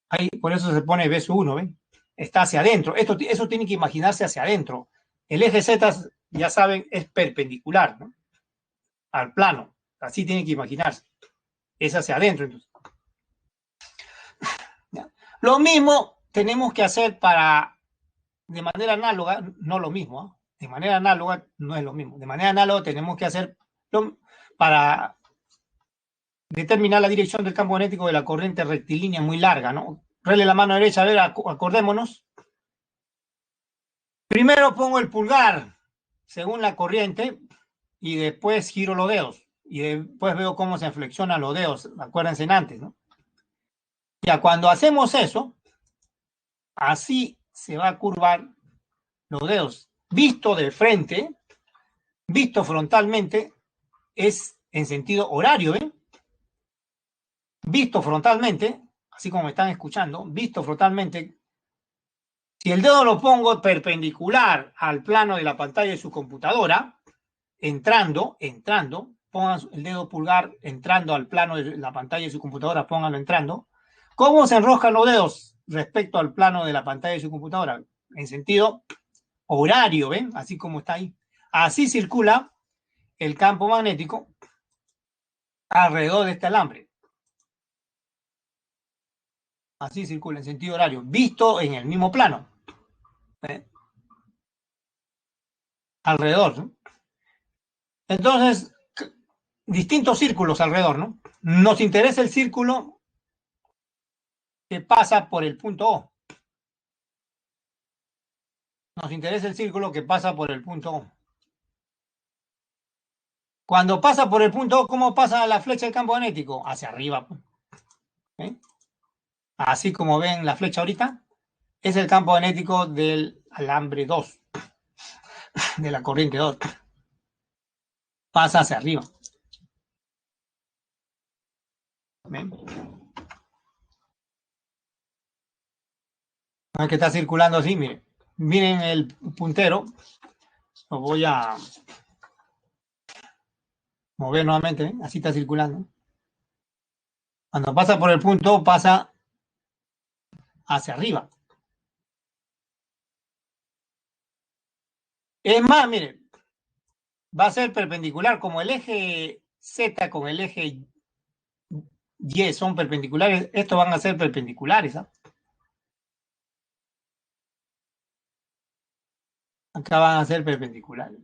Ahí, por eso se pone beso 1, ¿ven? Está hacia adentro. Eso tiene que imaginarse hacia adentro. El eje Z, ya saben, es perpendicular, ¿no? Al plano. Así tiene que imaginarse. Es hacia adentro, entonces. ¿Ya? Lo mismo tenemos que hacer de manera análoga, no lo mismo, ¿eh? De manera análoga no es lo mismo. De manera análoga tenemos que hacer para determinar la dirección del campo magnético de la corriente rectilínea muy larga, ¿no? Rele la mano derecha, a ver, acordémonos. Primero pongo el pulgar según la corriente y después giro los dedos y después veo cómo se flexionan los dedos, acuérdense en antes, ¿no? Ya cuando hacemos eso, así se va a curvar los dedos. Visto de frente, visto frontalmente, es en sentido horario, ¿ven? Visto frontalmente, así como me están escuchando, visto frontalmente, si el dedo lo pongo perpendicular al plano de la pantalla de su computadora, entrando, pongan el dedo pulgar entrando al plano de la pantalla de su computadora, pónganlo entrando. ¿Cómo se enroscan los dedos respecto al plano de la pantalla de su computadora? En sentido horario, ¿ven? Así como está ahí. Así circula el campo magnético alrededor de este alambre. Así circula en sentido horario, visto en el mismo plano. ¿Eh? Alrededor, ¿no? Entonces, distintos círculos alrededor, ¿no? Nos interesa el círculo que pasa por el punto O. Nos interesa el círculo que pasa por el punto O. Cuando pasa por el punto O, ¿cómo pasa la flecha del campo magnético? Hacia arriba. ¿Eh? Así como ven la flecha ahorita, es el campo magnético del alambre 2, de la corriente 2. Pasa hacia arriba. ¿Ven? No es que está circulando así, miren. Miren el puntero. Lo voy a mover nuevamente, ¿eh? Así está circulando. Cuando pasa por el punto, pasa hacia arriba. Es más, miren, va a ser perpendicular, como el eje Z con el eje Y son perpendiculares, estos van a ser perpendiculares, ¿eh? Acá van a ser perpendiculares.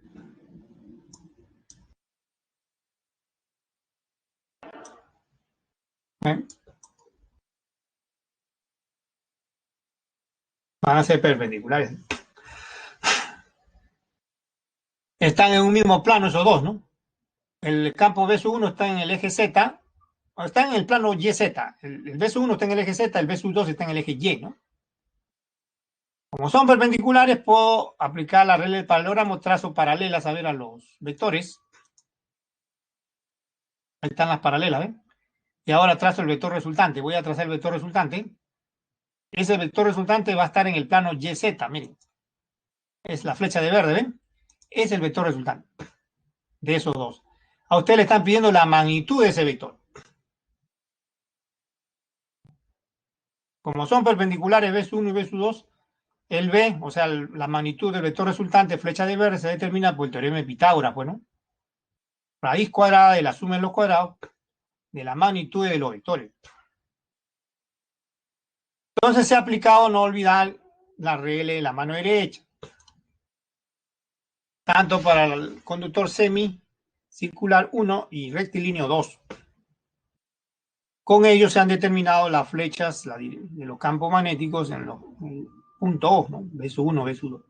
¿Eh? Van a ser perpendiculares. Están en un mismo plano esos dos, ¿no? El campo B1 está en el eje Z, está en el plano YZ. El B1 está en el eje Z, el B2 está en el eje Y, ¿no? Como son perpendiculares, puedo aplicar la regla del paralelogramo, trazo paralelas a ver a los vectores. Ahí están las paralelas, ¿ven? Y ahora trazo el vector resultante. Voy a trazar el vector resultante. Ese vector resultante va a estar en el plano YZ, miren. Es la flecha de verde, ¿ven? Es el vector resultante de esos dos. A usted le están pidiendo la magnitud de ese vector. Como son perpendiculares B1 y B2, el B, o sea, la magnitud del vector resultante, flecha de verde, se determina por el teorema de Pitágoras, pues, ¿no? Raíz cuadrada de la suma de los cuadrados de la magnitud de los vectores. Entonces se ha aplicado, no olvidar, la regla de la mano derecha. tanto para el conductor semicircular 1 y rectilíneo 2. Con ellos se han determinado las flechas de los campos magnéticos en los punto O, ¿no? B1, B2.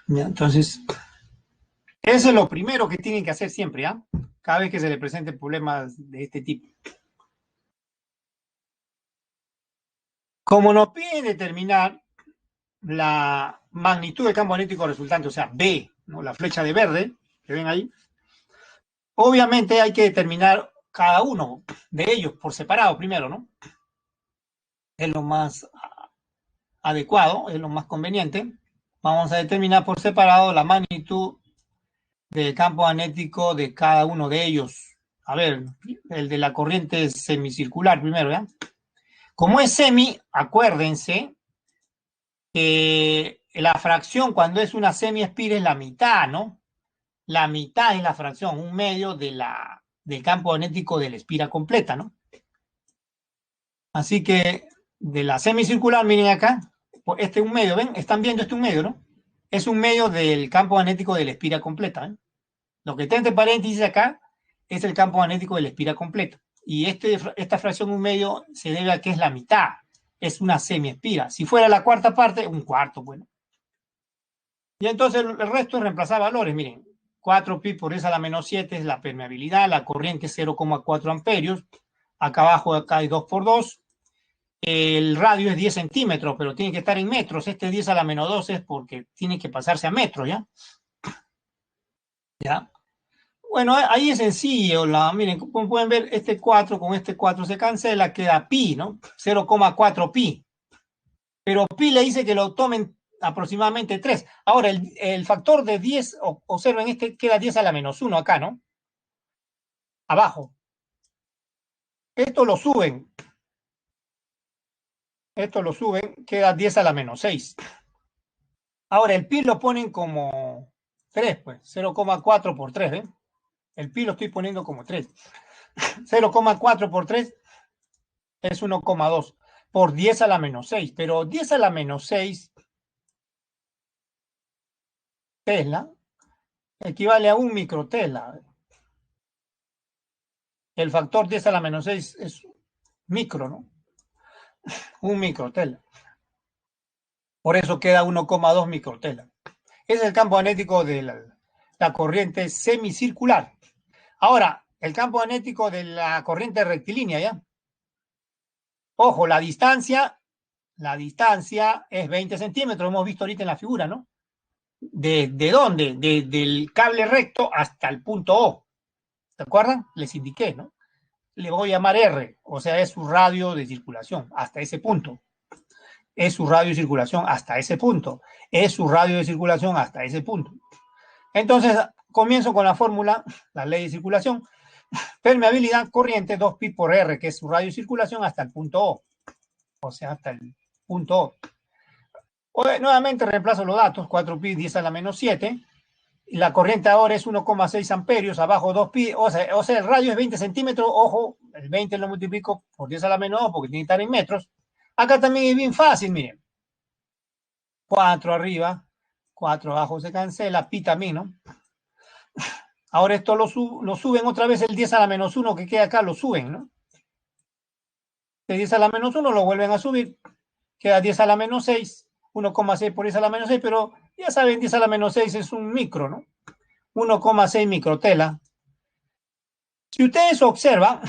Entonces, eso es lo primero que tienen que hacer siempre, ¿ya? Cada vez que se le presenten problemas de este tipo. Como nos piden determinar la magnitud del campo magnético resultante, o sea, B, ¿no? La flecha de verde, que ven ahí, obviamente hay que determinar cada uno de ellos por separado primero, ¿no? Es lo más adecuado, es lo más conveniente. Vamos a determinar por separado la magnitud del campo magnético de cada uno de ellos. A ver, el de la corriente semicircular primero, ¿ya? Como es semi, acuérdense que la fracción cuando es una semi-espira es la mitad, ¿no? La mitad es la fracción, un medio del campo magnético de la espira completa, ¿no? Así que de la semicircular, miren acá, este es un medio, ¿ven? Están viendo este un medio, ¿no? Es un medio del campo magnético de la espira completa, ¿eh? Lo que está entre paréntesis acá es el campo magnético de la espira completa. Y esta fracción un medio se debe a que es la mitad, es una semiespira. Si fuera la cuarta parte, un cuarto, bueno. Y entonces el resto es reemplazar valores, miren, 4 pi por 10 a la menos 7 es la permeabilidad, la corriente es 0,4 amperios, acá abajo acá hay 2 por 2, el radio es 10 centímetros, pero tiene que estar en metros, este 10 a la menos 2 es porque tiene que pasarse a metros, ¿ya? ¿Ya? Bueno, ahí es sencillo, miren, como pueden ver, este 4 con este 4 se cancela, queda pi, ¿no? 0,4 pi. Pero pi le dice que lo tomen aproximadamente 3. Ahora, el factor de 10, observen, este queda 10 a la menos 1 acá, ¿no? Abajo. Esto lo suben, queda 10 a la menos 6. Ahora, el pi lo ponen como 3, pues, 0,4 por 3, ¿ven? El pi lo estoy poniendo como 3. 0,4 por 3 es 1,2 por 10 a la menos 6, pero 10 a la menos 6 Tesla equivale a un microtesla. El factor 10 a la menos 6 es micro, ¿no? Un microtesla. Por eso queda 1,2 microtesla. Es el campo magnético de la corriente semicircular. Ahora, el campo magnético de la corriente rectilínea, ¿ya? Ojo, la distancia es 20 centímetros, hemos visto ahorita en la figura, ¿no? ¿De dónde? Del cable recto hasta el punto O. ¿Se acuerdan? Les indiqué, ¿no? Le voy a llamar R, o sea, es su radio de circulación hasta ese punto. Es su radio de circulación hasta ese punto. Es su radio de circulación hasta ese punto. Entonces, comienzo con la fórmula, la ley de circulación. Permeabilidad corriente 2pi por R, que es su radio de circulación hasta el punto O. O sea, hasta el punto O. Nuevamente reemplazo los datos, 4pi 10 a la menos 7. Y la corriente ahora es 1,6 amperios, abajo 2pi, o sea, el radio es 20 centímetros, ojo, el 20 lo multiplico por 10 a la menos 2 porque tiene que estar en metros. Acá también es bien fácil, miren. 4 arriba, 4 abajo se cancela, pi también, ¿no? Ahora esto lo suben otra vez el 10 a la menos 1 que queda acá, lo suben, ¿no? De 10 a la menos 1 lo vuelven a subir, queda 10 a la menos 6, 1,6 por 10 a la menos 6, pero ya saben, 10 a la menos 6 es un micro, ¿no? 1,6 microtela. Si ustedes observan,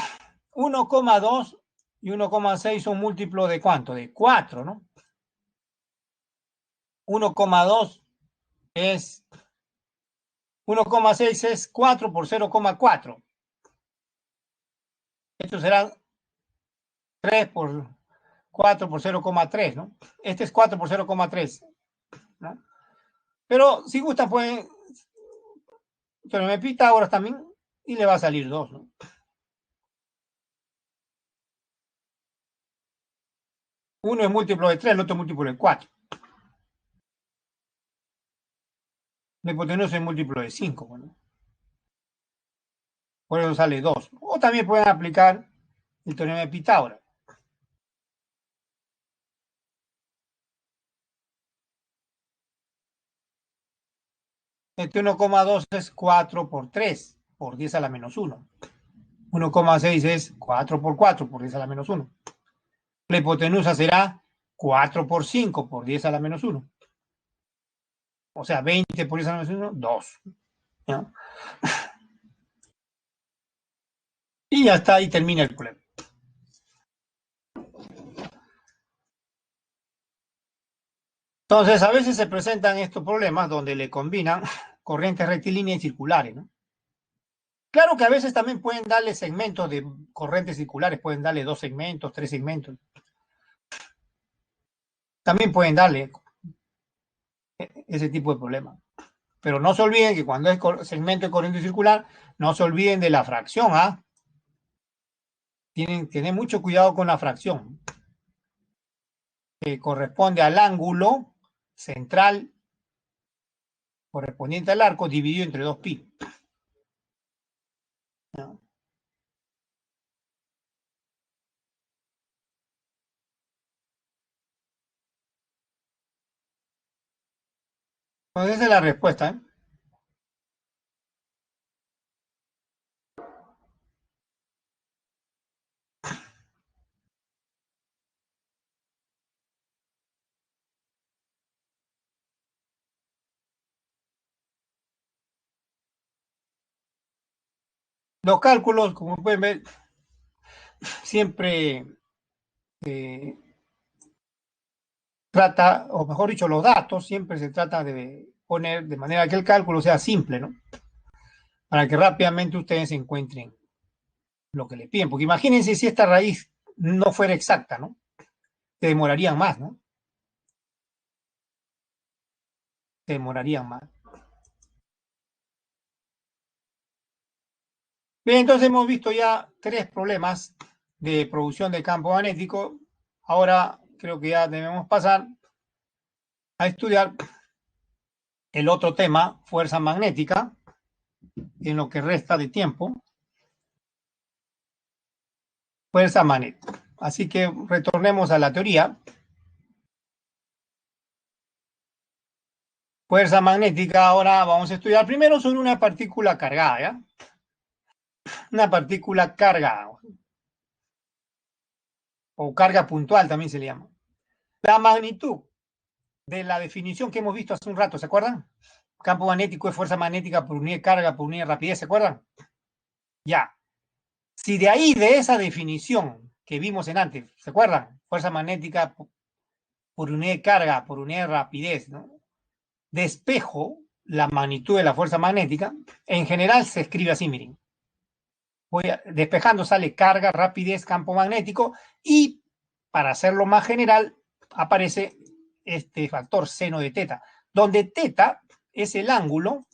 1,2 y 1,6 son múltiplos de ¿cuánto? De 4, ¿no? 1,2 es 1,6 es 4 por 0,4. Esto será 3 por 4 por 0,3, ¿no? Este es 4 por 0,3, ¿no? Pero si gusta, pueden teorema de Pitágoras también y le va a salir 2, ¿no? Uno es múltiplo de 3, el otro es múltiplo de 4. La hipotenusa es múltiplo de 5, bueno. Por eso sale 2. O también pueden aplicar el teorema de Pitágoras. Este 1,2 es 4 por 3, por 10 a la menos 1. 1,6 es 4 por 4, por 10 a la menos 1. La hipotenusa será 4 por 5, por 10 a la menos 1. O sea, 20 por 10 a la menos 1, 2. ¿No? Y ya está, ahí termina el problema. Entonces, a veces se presentan estos problemas donde le combinan corrientes rectilíneas y circulares, ¿no? Claro que a veces también pueden darle segmentos de corrientes circulares, pueden darle 2 segmentos, 3 segmentos. También pueden darle ese tipo de problemas. Pero no se olviden que cuando es segmento de corriente circular, no se olviden de la fracción, ¿ah? Tienen que tener mucho cuidado con la fracción, que corresponde al ángulo central correspondiente al arco dividido entre 2pi. ¿No? Entonces esa es la respuesta, ¿eh? Los cálculos, como pueden ver, siempre trata, o mejor dicho, los datos siempre se trata de poner de manera que el cálculo sea simple, ¿no? Para que rápidamente ustedes encuentren lo que le piden. Porque imagínense si esta raíz no fuera exacta, ¿no? Se demorarían más, ¿no? Se demorarían más. Bien, entonces hemos visto ya 3 problemas de producción de campo magnético. Ahora creo que ya debemos pasar a estudiar el otro tema, fuerza magnética, en lo que resta de tiempo. Fuerza magnética. Así que retornemos a la teoría. Fuerza magnética, ahora vamos a estudiar primero sobre una partícula cargada, ¿ya? Una partícula cargada, o carga puntual también se le llama. La magnitud de la definición que hemos visto hace un rato, ¿se acuerdan? Campo magnético es fuerza magnética por unidad de carga, por unidad de rapidez, ¿se acuerdan? Ya. Si de ahí, de esa definición que vimos en antes, ¿se acuerdan? Fuerza magnética por unidad de carga, por unidad de rapidez, ¿no? Despejo la magnitud de la fuerza magnética, en general se escribe así, miren. Despejando sale carga, rapidez, campo magnético, y para hacerlo más general, aparece este factor seno de teta, donde teta es el ángulo,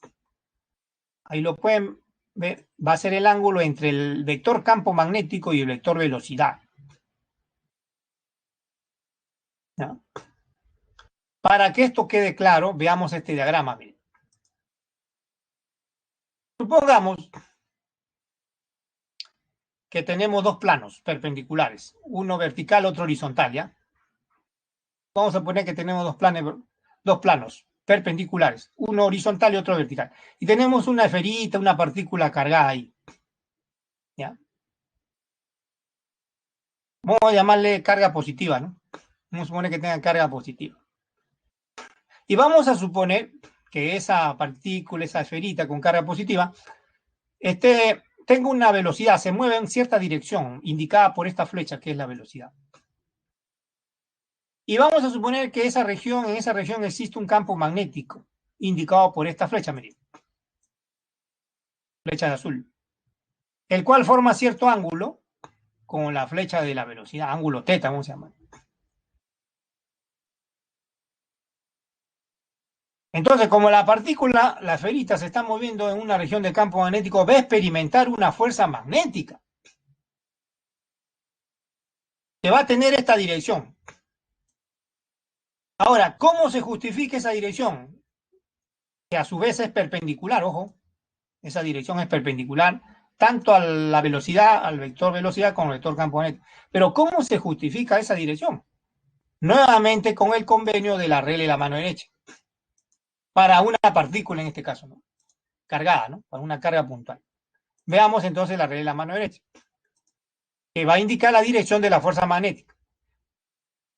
ahí lo pueden ver, va a ser el ángulo entre el vector campo magnético y el vector velocidad. ¿No? Para que esto quede claro, veamos este diagrama. Miren. Supongamos que tenemos 2 planos perpendiculares, uno vertical, otro horizontal, ¿ya? Vamos a poner que tenemos dos planos perpendiculares, uno horizontal y otro vertical. Y tenemos una esferita, una partícula cargada ahí, ¿ya? Vamos a llamarle carga positiva, ¿no? Vamos a suponer que tenga carga positiva. Y vamos a suponer que esa partícula, esa esferita con carga positiva, tenga una velocidad, se mueve en cierta dirección, indicada por esta flecha, que es la velocidad. Y vamos a suponer que en esa región existe un campo magnético, indicado por esta flecha, miren. Flecha de azul. El cual forma cierto ángulo con la flecha de la velocidad, ángulo teta, ¿cómo se llama? Entonces, como la partícula, la esferita, se está moviendo en una región de campo magnético, va a experimentar una fuerza magnética. Que va a tener esta dirección. Ahora, ¿cómo se justifica esa dirección? Que a su vez es perpendicular, ojo. Esa dirección es perpendicular tanto a la velocidad, al vector velocidad, como al vector campo magnético. Pero ¿cómo se justifica esa dirección? Nuevamente con el convenio de la regla de la mano derecha. para una partícula en este caso, ¿no? Cargada, ¿no? Para una carga puntual. Veamos entonces la regla de la mano derecha, que va a indicar la dirección de la fuerza magnética.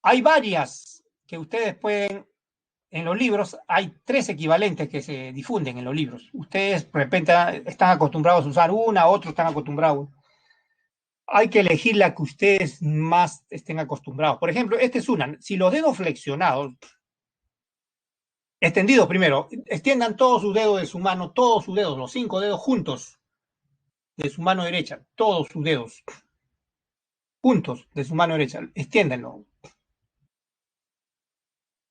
Hay varias que ustedes pueden, en los libros, hay 3 equivalentes que se difunden en los libros. Ustedes de repente están acostumbrados a usar una, otros están acostumbrados. Hay que elegir la que ustedes más estén acostumbrados. Por ejemplo, esta es una. Si los dedos flexionados, extendidos primero, extiendan todos sus dedos de su mano, todos sus dedos, los 5 dedos juntos de su mano derecha, todos sus dedos juntos de su mano derecha, extiéndenlo.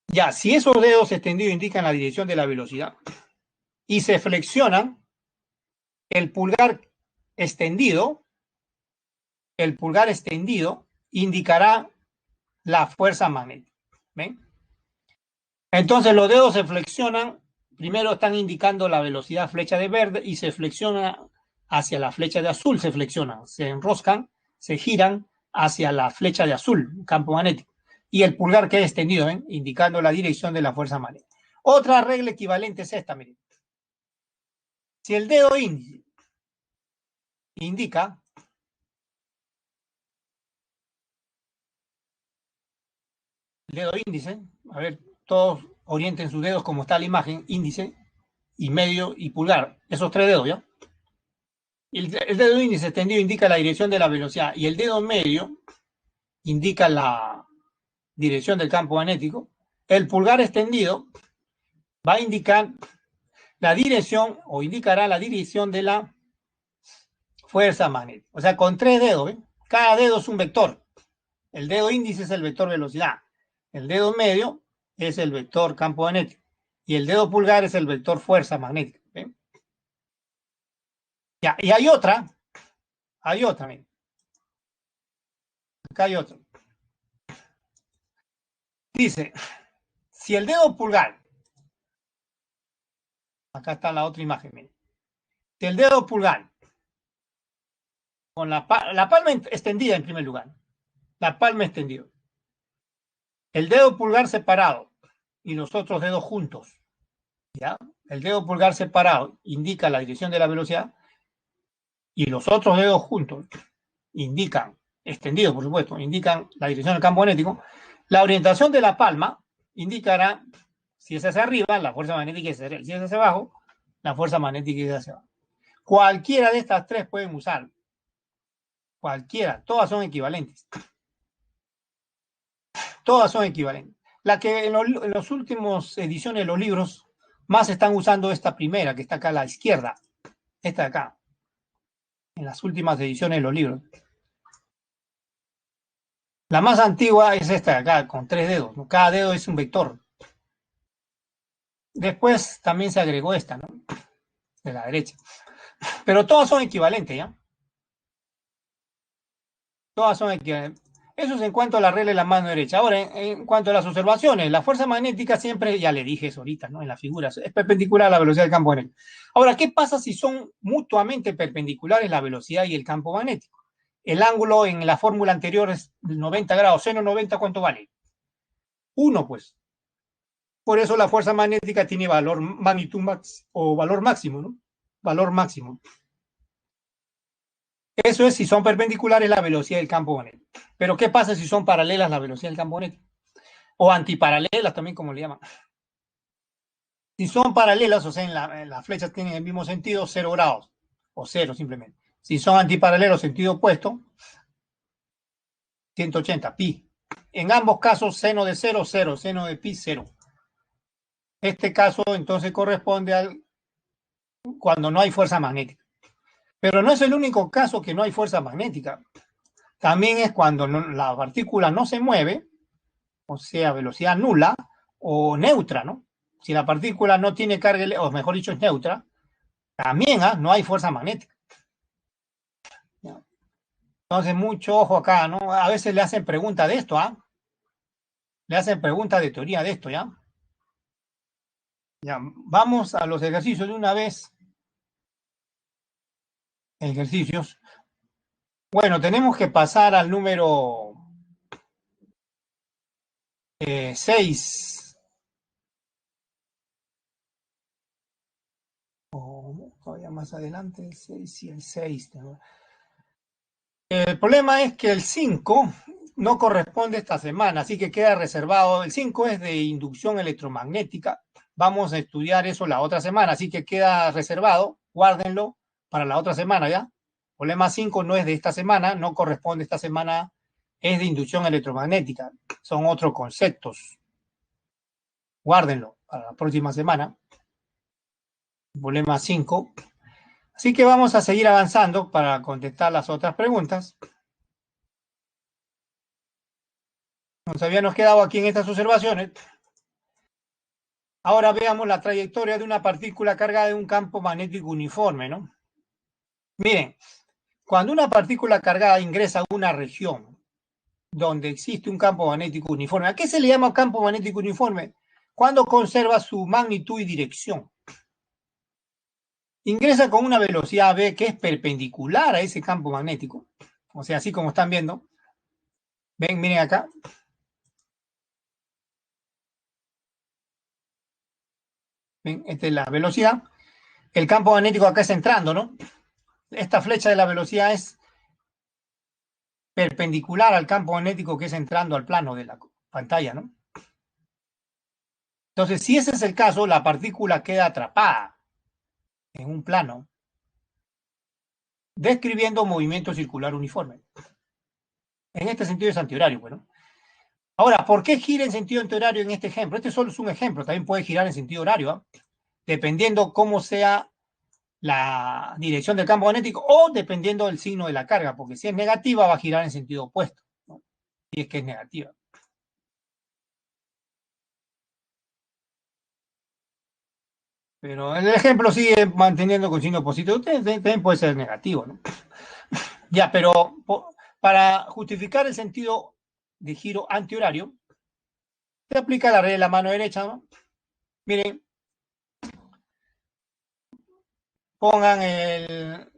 Ya, si esos dedos extendidos indican la dirección de la velocidad y se flexionan, el pulgar extendido indicará la fuerza magnética. ¿Ven? Entonces los dedos se flexionan, primero están indicando la velocidad flecha de verde y se flexiona hacia la flecha de azul, se flexionan, se enroscan, se giran hacia la flecha de azul, campo magnético. Y el pulgar queda extendido, ¿ven? Indicando la dirección de la fuerza magnética. Otra regla equivalente es esta, miren. Si el dedo índice indica el dedo índice, a ver, todos orienten sus dedos como está la imagen, índice y medio y pulgar, esos 3 dedos, ¿ya? El dedo índice extendido indica la dirección de la velocidad y el dedo medio indica la dirección del campo magnético. El pulgar extendido va a indicar la dirección o indicará la dirección de la fuerza magnética. O sea, con 3 dedos, ¿ven? Cada dedo es un vector. El dedo índice es el vector velocidad. El dedo medio es el vector campo magnético. Y el dedo pulgar es el vector fuerza magnética. ¿Ven? Ya, y hay otra, miren. Acá hay otra. Dice, si el dedo pulgar, acá está la otra imagen, miren. Si el dedo pulgar, con la palma extendida en primer lugar, la palma extendida, el dedo pulgar separado y los otros dedos juntos, ¿ya? El dedo pulgar separado indica la dirección de la velocidad y los otros dedos juntos indican, extendidos por supuesto, indican la dirección del campo magnético. La orientación de la palma indicará si es hacia arriba, la fuerza magnética es hacia arriba, si es hacia abajo, la fuerza magnética es hacia abajo. Cualquiera de estas 3 pueden usar, cualquiera, todas son equivalentes. Todas son equivalentes. La que en las últimas ediciones de los libros más están usando esta primera, que está acá a la izquierda, esta de acá, en las últimas ediciones de los libros. La más antigua es esta de acá, con 3 dedos, ¿no? Cada dedo es un vector. Después también se agregó esta, ¿no? De la derecha. Pero todas son equivalentes, ¿ya? Todas son equivalentes. Eso es en cuanto a la regla de la mano derecha. Ahora, en cuanto a las observaciones, la fuerza magnética siempre, ya le dije eso ahorita, ¿no? En las figuras, es perpendicular a la velocidad del campo magnético. Ahora, ¿qué pasa si son mutuamente perpendiculares la velocidad y el campo magnético? El ángulo en la fórmula anterior es 90 grados. Seno 90, ¿cuánto vale? 1, pues. Por eso la fuerza magnética tiene valor magnitud o valor máximo, ¿no? Valor máximo. Eso es si son perpendiculares la velocidad del campo magnético. Pero ¿qué pasa si son paralelas la velocidad del campo magnético? O antiparalelas también, como le llaman. Si son paralelas, o sea, en las flechas tienen el mismo sentido, 0 grados. O 0 simplemente. Si son antiparalelos, sentido opuesto, 180, pi. En ambos casos, seno de 0, 0. Seno de pi, 0. Este caso entonces corresponde al cuando no hay fuerza magnética. Pero no es el único caso que no hay fuerza magnética. También es cuando la partícula no se mueve, o sea, velocidad nula o neutra, ¿no? Si la partícula no tiene carga, o mejor dicho, es neutra, también no hay fuerza magnética. Entonces, mucho ojo acá, ¿no? A veces le hacen preguntas de esto, ¿ah? Le hacen preguntas de teoría de esto, ¿ya? Ya, vamos a los ejercicios de una vez. Ejercicios. Bueno, tenemos que pasar al número 6. todavía más adelante, el 6 y el 6. El problema es que el 5 no corresponde esta semana, así que queda reservado. El 5 es de inducción electromagnética. Vamos a estudiar eso la otra semana, así que queda reservado. Guárdenlo para la otra semana, ¿ya? Problema 5 no es de esta semana, no corresponde esta semana, es de inducción electromagnética. Son otros conceptos. Guárdenlo para la próxima semana. Problema 5. Así que vamos a seguir avanzando para contestar las otras preguntas. Nos habíamos quedado aquí en estas observaciones. Ahora veamos la trayectoria de una partícula cargada de un campo magnético uniforme, ¿no? Miren, cuando una partícula cargada ingresa a una región donde existe un campo magnético uniforme, ¿a qué se le llama campo magnético uniforme? Cuando conserva su magnitud y dirección. Ingresa con una velocidad v que es perpendicular a ese campo magnético. O sea, así como están viendo. Ven, miren acá. Ven, esta es la velocidad. El campo magnético acá está entrando, ¿no? Esta flecha de la velocidad es perpendicular al campo magnético que es entrando al plano de la pantalla, ¿no? Entonces, si ese es el caso, la partícula queda atrapada en un plano, describiendo movimiento circular uniforme. En este sentido es antihorario, bueno. Ahora, ¿por qué gira en sentido antihorario en este ejemplo? Este solo es un ejemplo, también puede girar en sentido horario, ¿eh? Dependiendo cómo sea la dirección del campo magnético o dependiendo del signo de la carga, porque si es negativa va a girar en sentido opuesto, ¿no? Si es que es negativa. Pero el ejemplo sigue manteniendo con signo positivo, también puede ser negativo, ¿no? Ya, pero para justificar el sentido de giro antihorario, se aplica la regla de la mano derecha, ¿no? Miren, pongan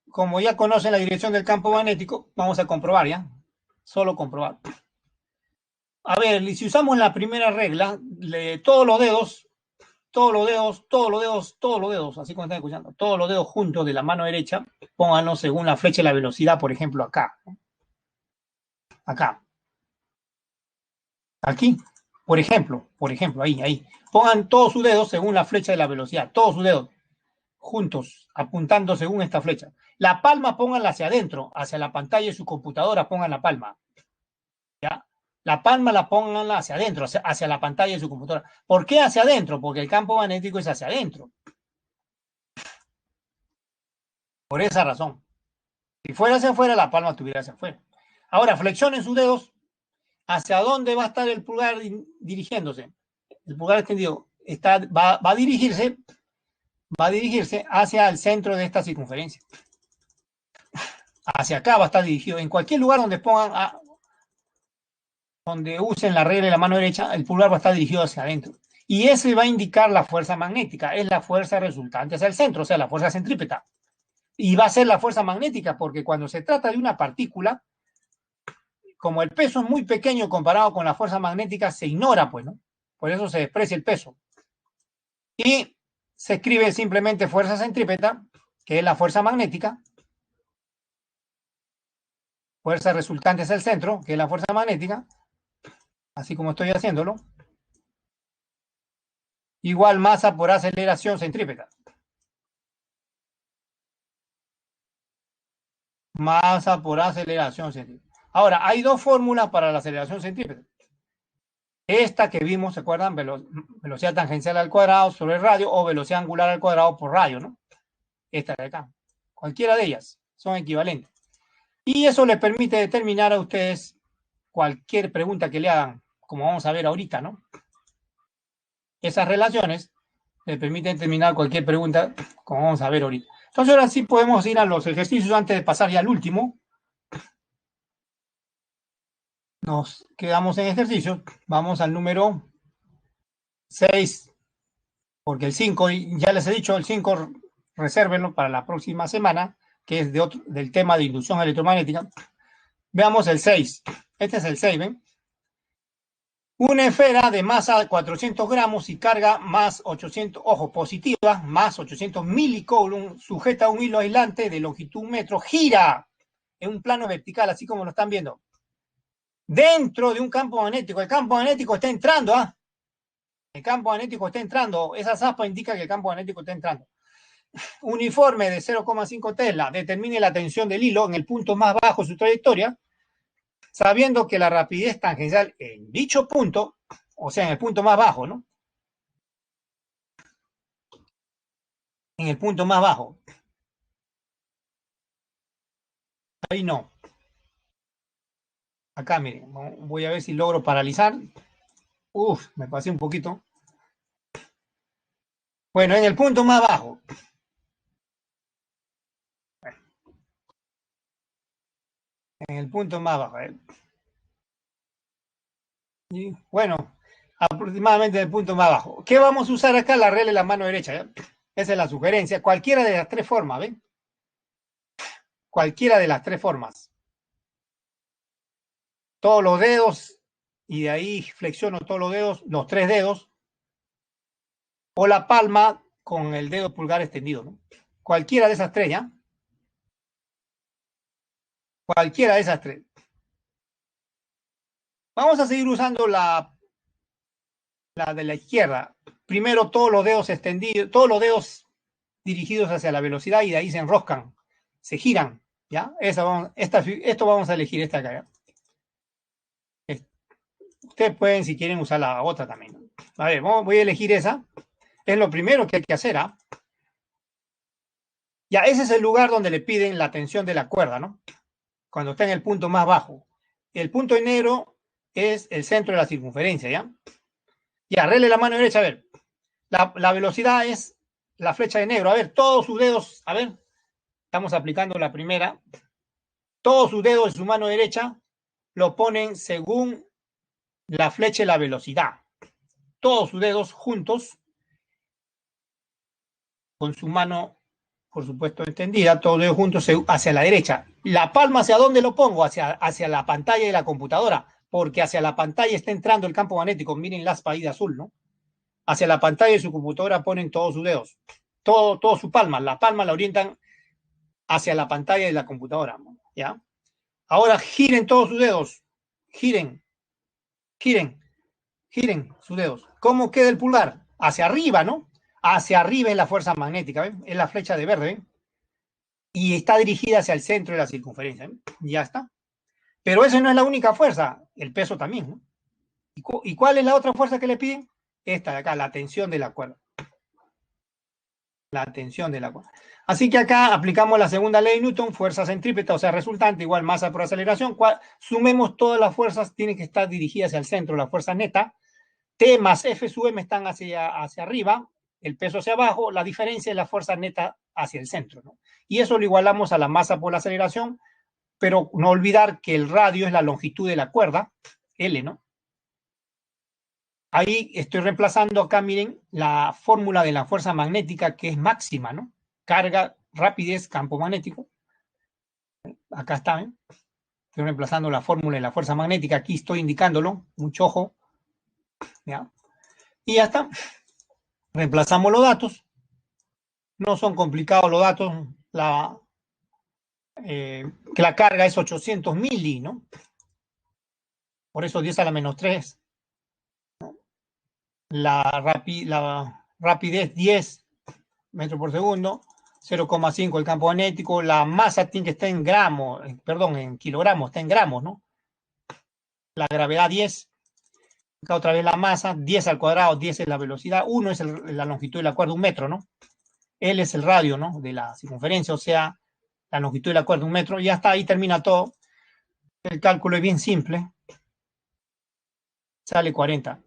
como ya conocen la dirección del campo magnético, vamos a comprobar, ¿ya? Solo comprobar. A ver, si usamos la primera regla, todos los dedos, así como están escuchando, todos los dedos juntos de la mano derecha, pónganlos según la flecha y la velocidad, por ejemplo, acá. Acá. Aquí. Por ejemplo, ahí. Pongan todos sus dedos según la flecha de la velocidad, todos sus dedos juntos, apuntando según esta flecha. La palma pónganla hacia adentro, hacia la pantalla de su computadora, pongan la palma. ¿Ya? La palma la pónganla hacia adentro, hacia la pantalla de su computadora. ¿Por qué hacia adentro? Porque el campo magnético es hacia adentro. Por esa razón. Si fuera hacia afuera, la palma estuviera hacia afuera. Ahora, flexionen sus dedos. ¿Hacia dónde va a estar el pulgar dirigiéndose? El pulgar extendido va a dirigirse hacia el centro de esta circunferencia. Hacia acá va a estar dirigido. En cualquier lugar donde pongan, donde usen la regla de la mano derecha, el pulgar va a estar dirigido hacia adentro. Y ese va a indicar la fuerza magnética. Es la fuerza resultante hacia el centro, o sea, la fuerza centrípeta. Y va a ser la fuerza magnética, porque cuando se trata de una partícula, como el peso es muy pequeño comparado con la fuerza magnética, se ignora, pues, ¿no? Por eso se desprecia el peso. Y se escribe simplemente fuerza centrípeta, que es la fuerza magnética. Fuerza resultante es el centro, que es la fuerza magnética. Así como estoy haciéndolo. Igual masa por aceleración centrípeta. Masa por aceleración centrípeta. Ahora, hay dos fórmulas para la aceleración centrípeta. Esta que vimos, ¿se acuerdan? Velocidad tangencial al cuadrado sobre el radio o velocidad angular al cuadrado por radio, ¿no? Esta de acá. Cualquiera de ellas son equivalentes. Y eso les permite determinar a ustedes cualquier pregunta que le hagan, como vamos a ver ahorita, ¿no? Esas relaciones les permiten determinar cualquier pregunta, como vamos a ver ahorita. Entonces ahora sí podemos ir a los ejercicios antes de pasar ya al último. Nos quedamos en ejercicios. Vamos al número 6, porque el 5, ya les he dicho, el 5 resérvenlo para la próxima semana, que es del tema de inducción electromagnética. Veamos el 6. Este es el 6, ¿ven? Una esfera de masa de 400 gramos y carga más 800, ojo, positiva, más 800 milicoulomb, sujeta a un hilo aislante de longitud 1 metro, gira en un plano vertical, así como lo están viendo, dentro de un campo magnético. El campo magnético está entrando, ¿ah? El campo magnético está entrando. Esa zapa indica que el campo magnético está entrando. Uniforme de 0,5 Tesla. Determine la tensión del hilo en el punto más bajo de su trayectoria, sabiendo que la rapidez tangencial en dicho punto, o sea, en el punto más bajo, ¿no? En el punto más bajo. Ahí no. Acá, miren, voy a ver si logro paralizar. Uf, me pasé un poquito. Bueno, en el punto más bajo. En el punto más bajo. Y bueno, aproximadamente en el punto más bajo. ¿Qué vamos a usar acá? La regla de la mano derecha. ¿Ya? Esa es la sugerencia. Cualquiera de las tres formas, ¿ven? Cualquiera de las tres formas. Todos los dedos, y de ahí flexiono todos los dedos, los tres dedos, o la palma con el dedo pulgar extendido, ¿no? Cualquiera de esas tres, ¿ya? Cualquiera de esas tres. Vamos a seguir usando la de la izquierda. Primero todos los dedos extendidos, todos los dedos dirigidos hacia la velocidad y de ahí se enroscan, se giran, ¿ya? Esto vamos a elegir esta acá, ¿ya? Ustedes pueden, si quieren, usar la otra también, ¿no? A ver, voy a elegir esa. Es lo primero que hay que hacer, ¿ah? Ya, ese es el lugar donde le piden la tensión de la cuerda, ¿no? Cuando está en el punto más bajo. El punto en negro es el centro de la circunferencia, ¿ya? Ya, arregle la mano derecha, a ver. La velocidad es la flecha de negro. A ver, todos sus dedos, a ver, estamos aplicando la primera. Todos sus dedos de su mano derecha lo ponen según la flecha y la velocidad. Todos sus dedos juntos, con su mano, por supuesto, extendida, todos los dedos juntos hacia la derecha. La palma, ¿hacia dónde lo pongo? Hacia la pantalla de la computadora, porque hacia la pantalla está entrando el campo magnético. Miren la aspa ahí de azul, ¿no? Hacia la pantalla de su computadora ponen todos sus dedos, todo su palma. La palma la orientan hacia la pantalla de la computadora, ¿ya? Ahora giren todos sus dedos, giren, giren, giren sus dedos. ¿Cómo queda el pulgar? Hacia arriba, ¿no? Hacia arriba es la fuerza magnética, ¿ven? Es la flecha de verde, ¿ven? Y está dirigida hacia el centro de la circunferencia, ¿ven? Ya está. Pero esa no es la única fuerza, el peso también, ¿no? ¿Y cuál es la otra fuerza que le piden? Esta de acá, la tensión de la cuerda. La tensión de la cuerda. Así que acá aplicamos la segunda ley de Newton, fuerza centrípeta, o sea, resultante igual masa por aceleración. Sumemos todas las fuerzas, tienen que estar dirigidas hacia el centro, la fuerza neta. T más F sub M están hacia arriba, el peso hacia abajo, la diferencia es la fuerza neta hacia el centro, ¿no? Y eso lo igualamos a la masa por la aceleración, pero no olvidar que el radio es la longitud de la cuerda, L, ¿no? Ahí estoy reemplazando acá, miren, la fórmula de la fuerza magnética que es máxima, ¿no? Carga, rapidez, campo magnético. Acá está, ¿eh? Estoy reemplazando la fórmula de la fuerza magnética, aquí estoy indicándolo, mucho ojo, ¿ya? Y ya está. Reemplazamos los datos. No son complicados los datos. Que la carga es 800 mili, ¿no? Por eso 10 a la menos 3. La rapidez 10 metros por segundo. 0,5 el campo magnético. La masa tiene que estar en gramos, perdón, en kilogramos, está en gramos, ¿no? La gravedad 10. Acá otra vez la masa, 10 al cuadrado, 10 es la velocidad, 1 es la longitud de la cuerda, 1 metro, ¿no? L es el radio, ¿no? De la circunferencia, o sea, la longitud de la cuerda, 1 metro. Ya está, ahí termina todo. El cálculo es bien simple. Sale 40.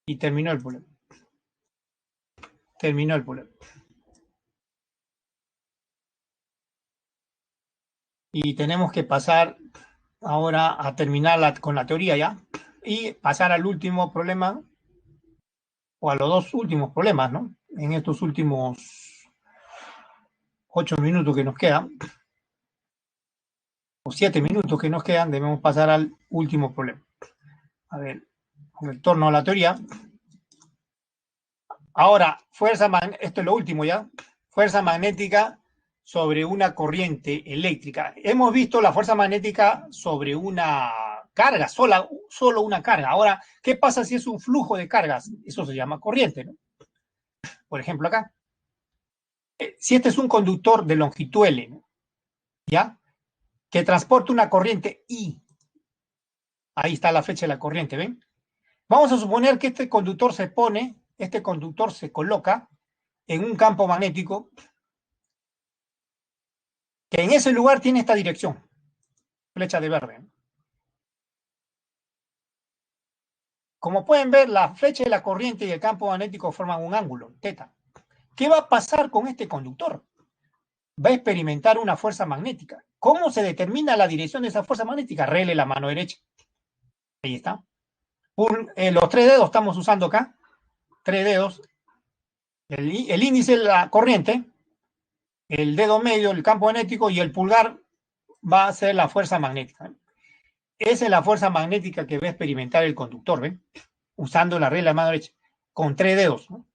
Y terminó el problema. Terminó el problema. Y tenemos que pasar ahora a terminar con la teoría ya. Y pasar al último problema, o a los dos últimos problemas, ¿no? En estos últimos 8 minutos que nos quedan. Los 7 minutos que nos quedan, debemos pasar al último problema. A ver, retorno a la teoría. Ahora, esto es lo último ya. Fuerza magnética sobre una corriente eléctrica. Hemos visto la fuerza magnética sobre una carga, solo una carga. Ahora, ¿qué pasa si es un flujo de cargas? Eso se llama corriente, ¿no? Por ejemplo, acá. Si este es un conductor de longitud L, ¿no? ¿Ya? Que transporta una corriente I. Ahí está la flecha de la corriente, ¿ven? Vamos a suponer que este conductor se coloca en un campo magnético que en ese lugar tiene esta dirección, flecha de verde. Como pueden ver, la flecha de la corriente y el campo magnético forman un ángulo, teta. ¿Qué va a pasar con este conductor? Va a experimentar una fuerza magnética. ¿Cómo se determina la dirección de esa fuerza magnética? Rele la mano derecha. Ahí está. Los 3 dedos estamos usando acá. 3 dedos. El índice de la corriente, el dedo medio, el campo magnético, y el pulgar va a ser la fuerza magnética. Esa es la fuerza magnética que va a experimentar el conductor, ¿ven? Usando la regla de la mano derecha, con 3 dedos, ¿no?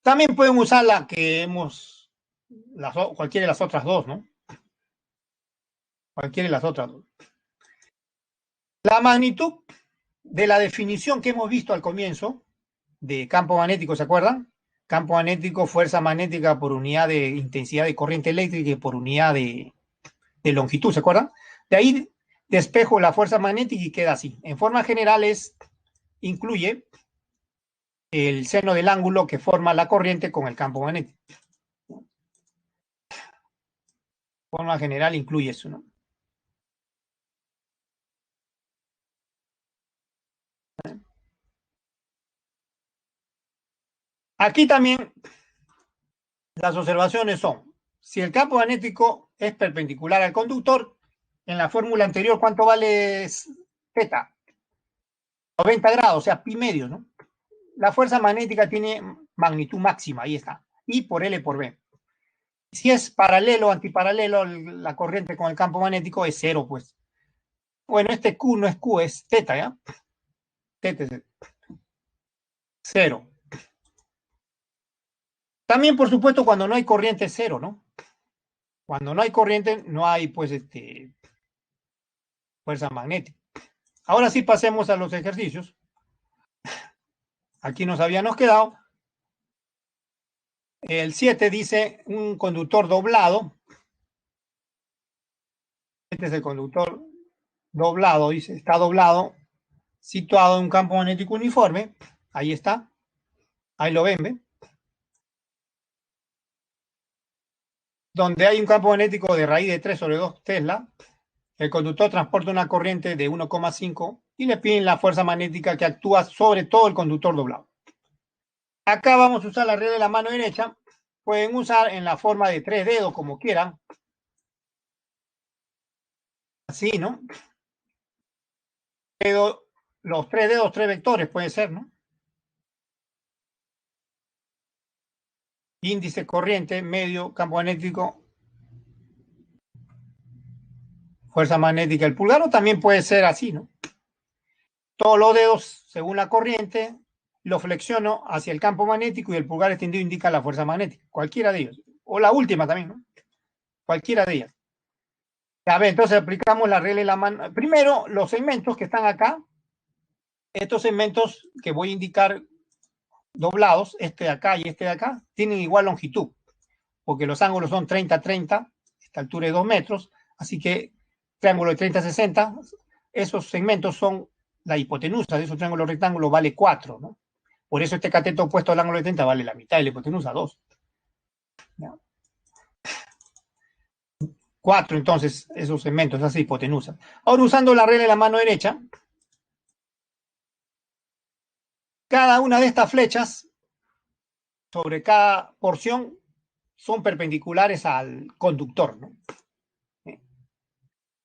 También pueden usar la que cualquiera de las otras dos, ¿no? Cualquiera de las otras dos. La magnitud de la definición que hemos visto al comienzo de campo magnético, ¿se acuerdan? Campo magnético, fuerza magnética por unidad de intensidad de corriente eléctrica y por unidad de longitud, ¿se acuerdan? De ahí despejo la fuerza magnética y queda así. En forma general incluye el seno del ángulo que forma la corriente con el campo magnético. Forma general incluye eso, ¿no? Aquí también las observaciones son, si el campo magnético es perpendicular al conductor, en la fórmula anterior, ¿cuánto vale θ? 90 grados, o sea, pi medio, ¿no? La fuerza magnética tiene magnitud máxima, ahí está, I por L por B. Si es paralelo o antiparalelo, la corriente con el campo magnético es cero, pues. Bueno, este Q no es Q, es θ, ¿ya? Θ es cero. También, por supuesto, cuando no hay corriente es cero, ¿no? Cuando no hay corriente, no hay, pues, fuerza magnética. Ahora sí pasemos a los ejercicios. Aquí nos habíamos quedado. El 7 dice un conductor doblado. Este es el conductor doblado, dice, está doblado, situado en un campo magnético uniforme. Ahí está. Ahí lo ven, ¿ven? Donde hay un campo magnético de raíz de 3 sobre 2 Tesla. El conductor transporta una corriente de 1,5 y le piden la fuerza magnética que actúa sobre todo el conductor doblado. Acá vamos a usar la regla de la mano derecha. Pueden usar en la forma de 3 dedos, como quieran. Así, ¿no? Los 3 dedos, 3 vectores, puede ser, ¿no? Índice, corriente, medio, campo magnético, fuerza magnética, el pulgar, o también puede ser así, ¿no? Todos los dedos, según la corriente, lo flexiono hacia el campo magnético y el pulgar extendido indica la fuerza magnética. Cualquiera de ellos. O la última también, ¿no? Cualquiera de ellas. A ver, entonces aplicamos la regla de la mano. Primero, los segmentos que están acá, estos segmentos que voy a indicar doblados, este de acá y este de acá, tienen igual longitud, porque los ángulos son 30-30, esta altura es 2 metros, así que triángulo de 30-60, esos segmentos son la hipotenusa de esos triángulos rectángulos vale 4, ¿no? Por eso este cateto opuesto al ángulo de 30 vale la mitad de la hipotenusa, 2. ¿Ya? 4, entonces, esos segmentos, esa hipotenusa. Ahora, usando la regla de la mano derecha, cada una de estas flechas sobre cada porción son perpendiculares al conductor, ¿no?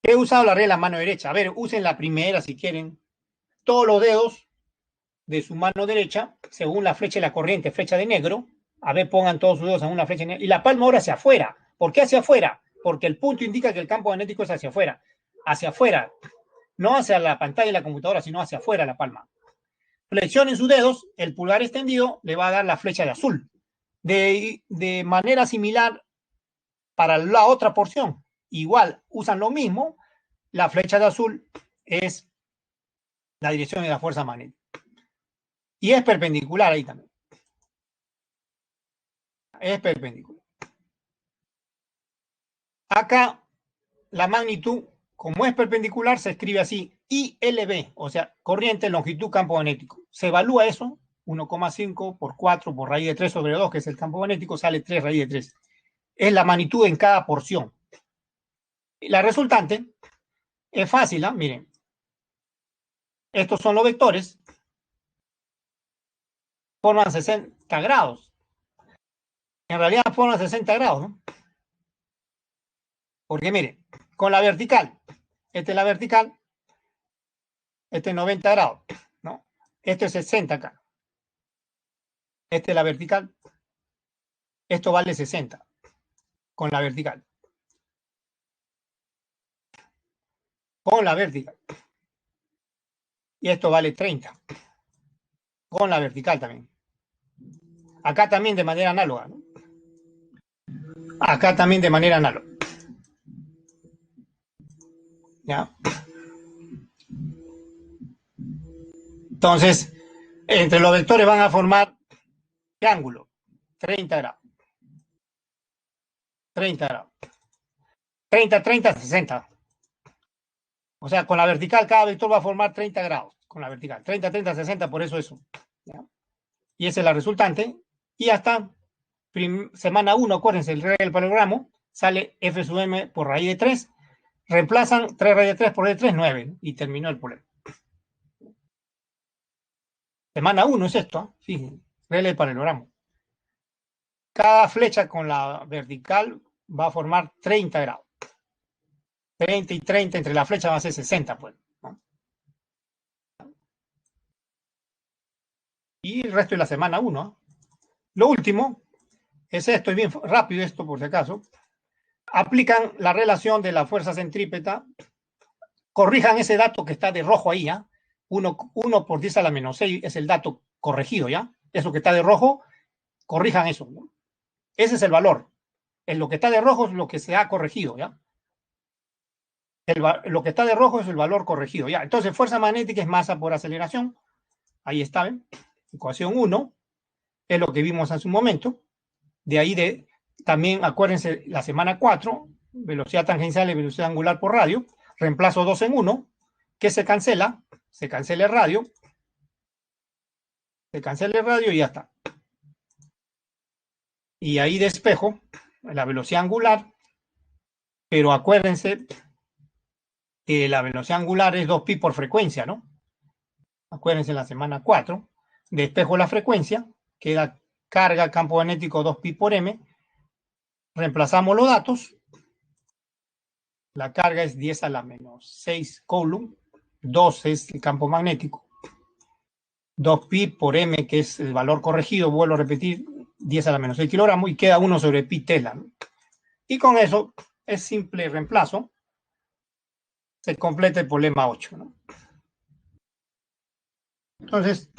He usado la regla de la mano derecha. A ver, usen la primera si quieren. Todos los dedos de su mano derecha, según la flecha de la corriente, flecha de negro. A ver, pongan todos sus dedos en una flecha de negro. Y la palma ahora hacia afuera. ¿Por qué hacia afuera? porque el punto indica que el campo magnético es hacia afuera, no hacia la pantalla de la computadora, sino hacia afuera la palma. Flexionen sus dedos, el pulgar extendido le va a dar la flecha de azul. De manera similar para la otra porción, igual usan lo mismo, la flecha de azul es la dirección de la fuerza magnética. Y es perpendicular ahí también. Es perpendicular. Acá la magnitud, como es perpendicular, se escribe así, ILB, o sea, corriente, longitud, campo magnético. Se evalúa eso, 1,5 por 4 por raíz de 3 sobre 2, que es el campo magnético, sale 3 raíz de 3. Es la magnitud en cada porción. Y la resultante es fácil, ¿eh? Miren. Estos son los vectores. Forman 60 grados. En realidad forman 60 grados, ¿no? Porque miren, con la vertical, esta es la vertical, este es 90 grados, ¿no? Esto es 60 acá. Esta es la vertical. Esto vale 60 con la vertical. Con la vertical. Y esto vale 30 con la vertical también. Acá también de manera análoga, ¿no? Acá también de manera análoga. ¿Ya? Entonces, entre los vectores van a formar triángulo, 30 grados. 30 grados. 30, 30, 60. O sea, con la vertical cada vector va a formar 30 grados. Con la vertical. 30, 30, 60, por eso eso. ¿Ya? Y esa es la resultante. Y hasta semana 1, acuérdense, el regla del paralelogramo, sale F sub M por raíz de 3. Reemplazan 3 raíz de 3 por raíz de 3, 9. Y terminó el problema. Semana 1 es esto, ¿eh? Fíjense, regla del paralelogramo. Cada flecha con la vertical va a formar 30 grados. 30 y 30 entre la flecha va a ser 60, pues, ¿no? Y el resto de la semana 1. Lo último es esto, es bien rápido esto por si acaso. Aplican la relación de la fuerza centrípeta, corrijan ese dato que está de rojo ahí, ¿ya? 1 por 10 a la menos 6 es el dato corregido, ¿ya? Eso que está de rojo, corrijan eso, ¿no? Ese es el valor. En lo que está de rojo es lo que se ha corregido, ¿ya? Lo que está de rojo es el valor corregido, ¿ya? Entonces, fuerza magnética es masa por aceleración. Ahí está, ¿ven? Ecuación 1 es lo que vimos hace un momento. De ahí también acuérdense la semana 4, velocidad tangencial y velocidad angular por radio. Reemplazo 2 en 1. ¿Qué se cancela? Se cancela el radio. Se cancela el radio y ya está. Y ahí despejo la velocidad angular. Pero acuérdense que la velocidad angular es 2pi por frecuencia, ¿no? Acuérdense en la semana 4. Despejo la frecuencia. Queda carga campo magnético 2pi por m. Reemplazamos los datos. La carga es 10 a la menos 6 coulomb. 2 es el campo magnético. 2pi por m, que es el valor corregido, vuelvo a repetir, 10 a la menos 6 kilogramos, y queda 1 sobre pi Tesla, ¿no? Y con eso es simple reemplazo. Se completa el problema 8, ¿no? Entonces,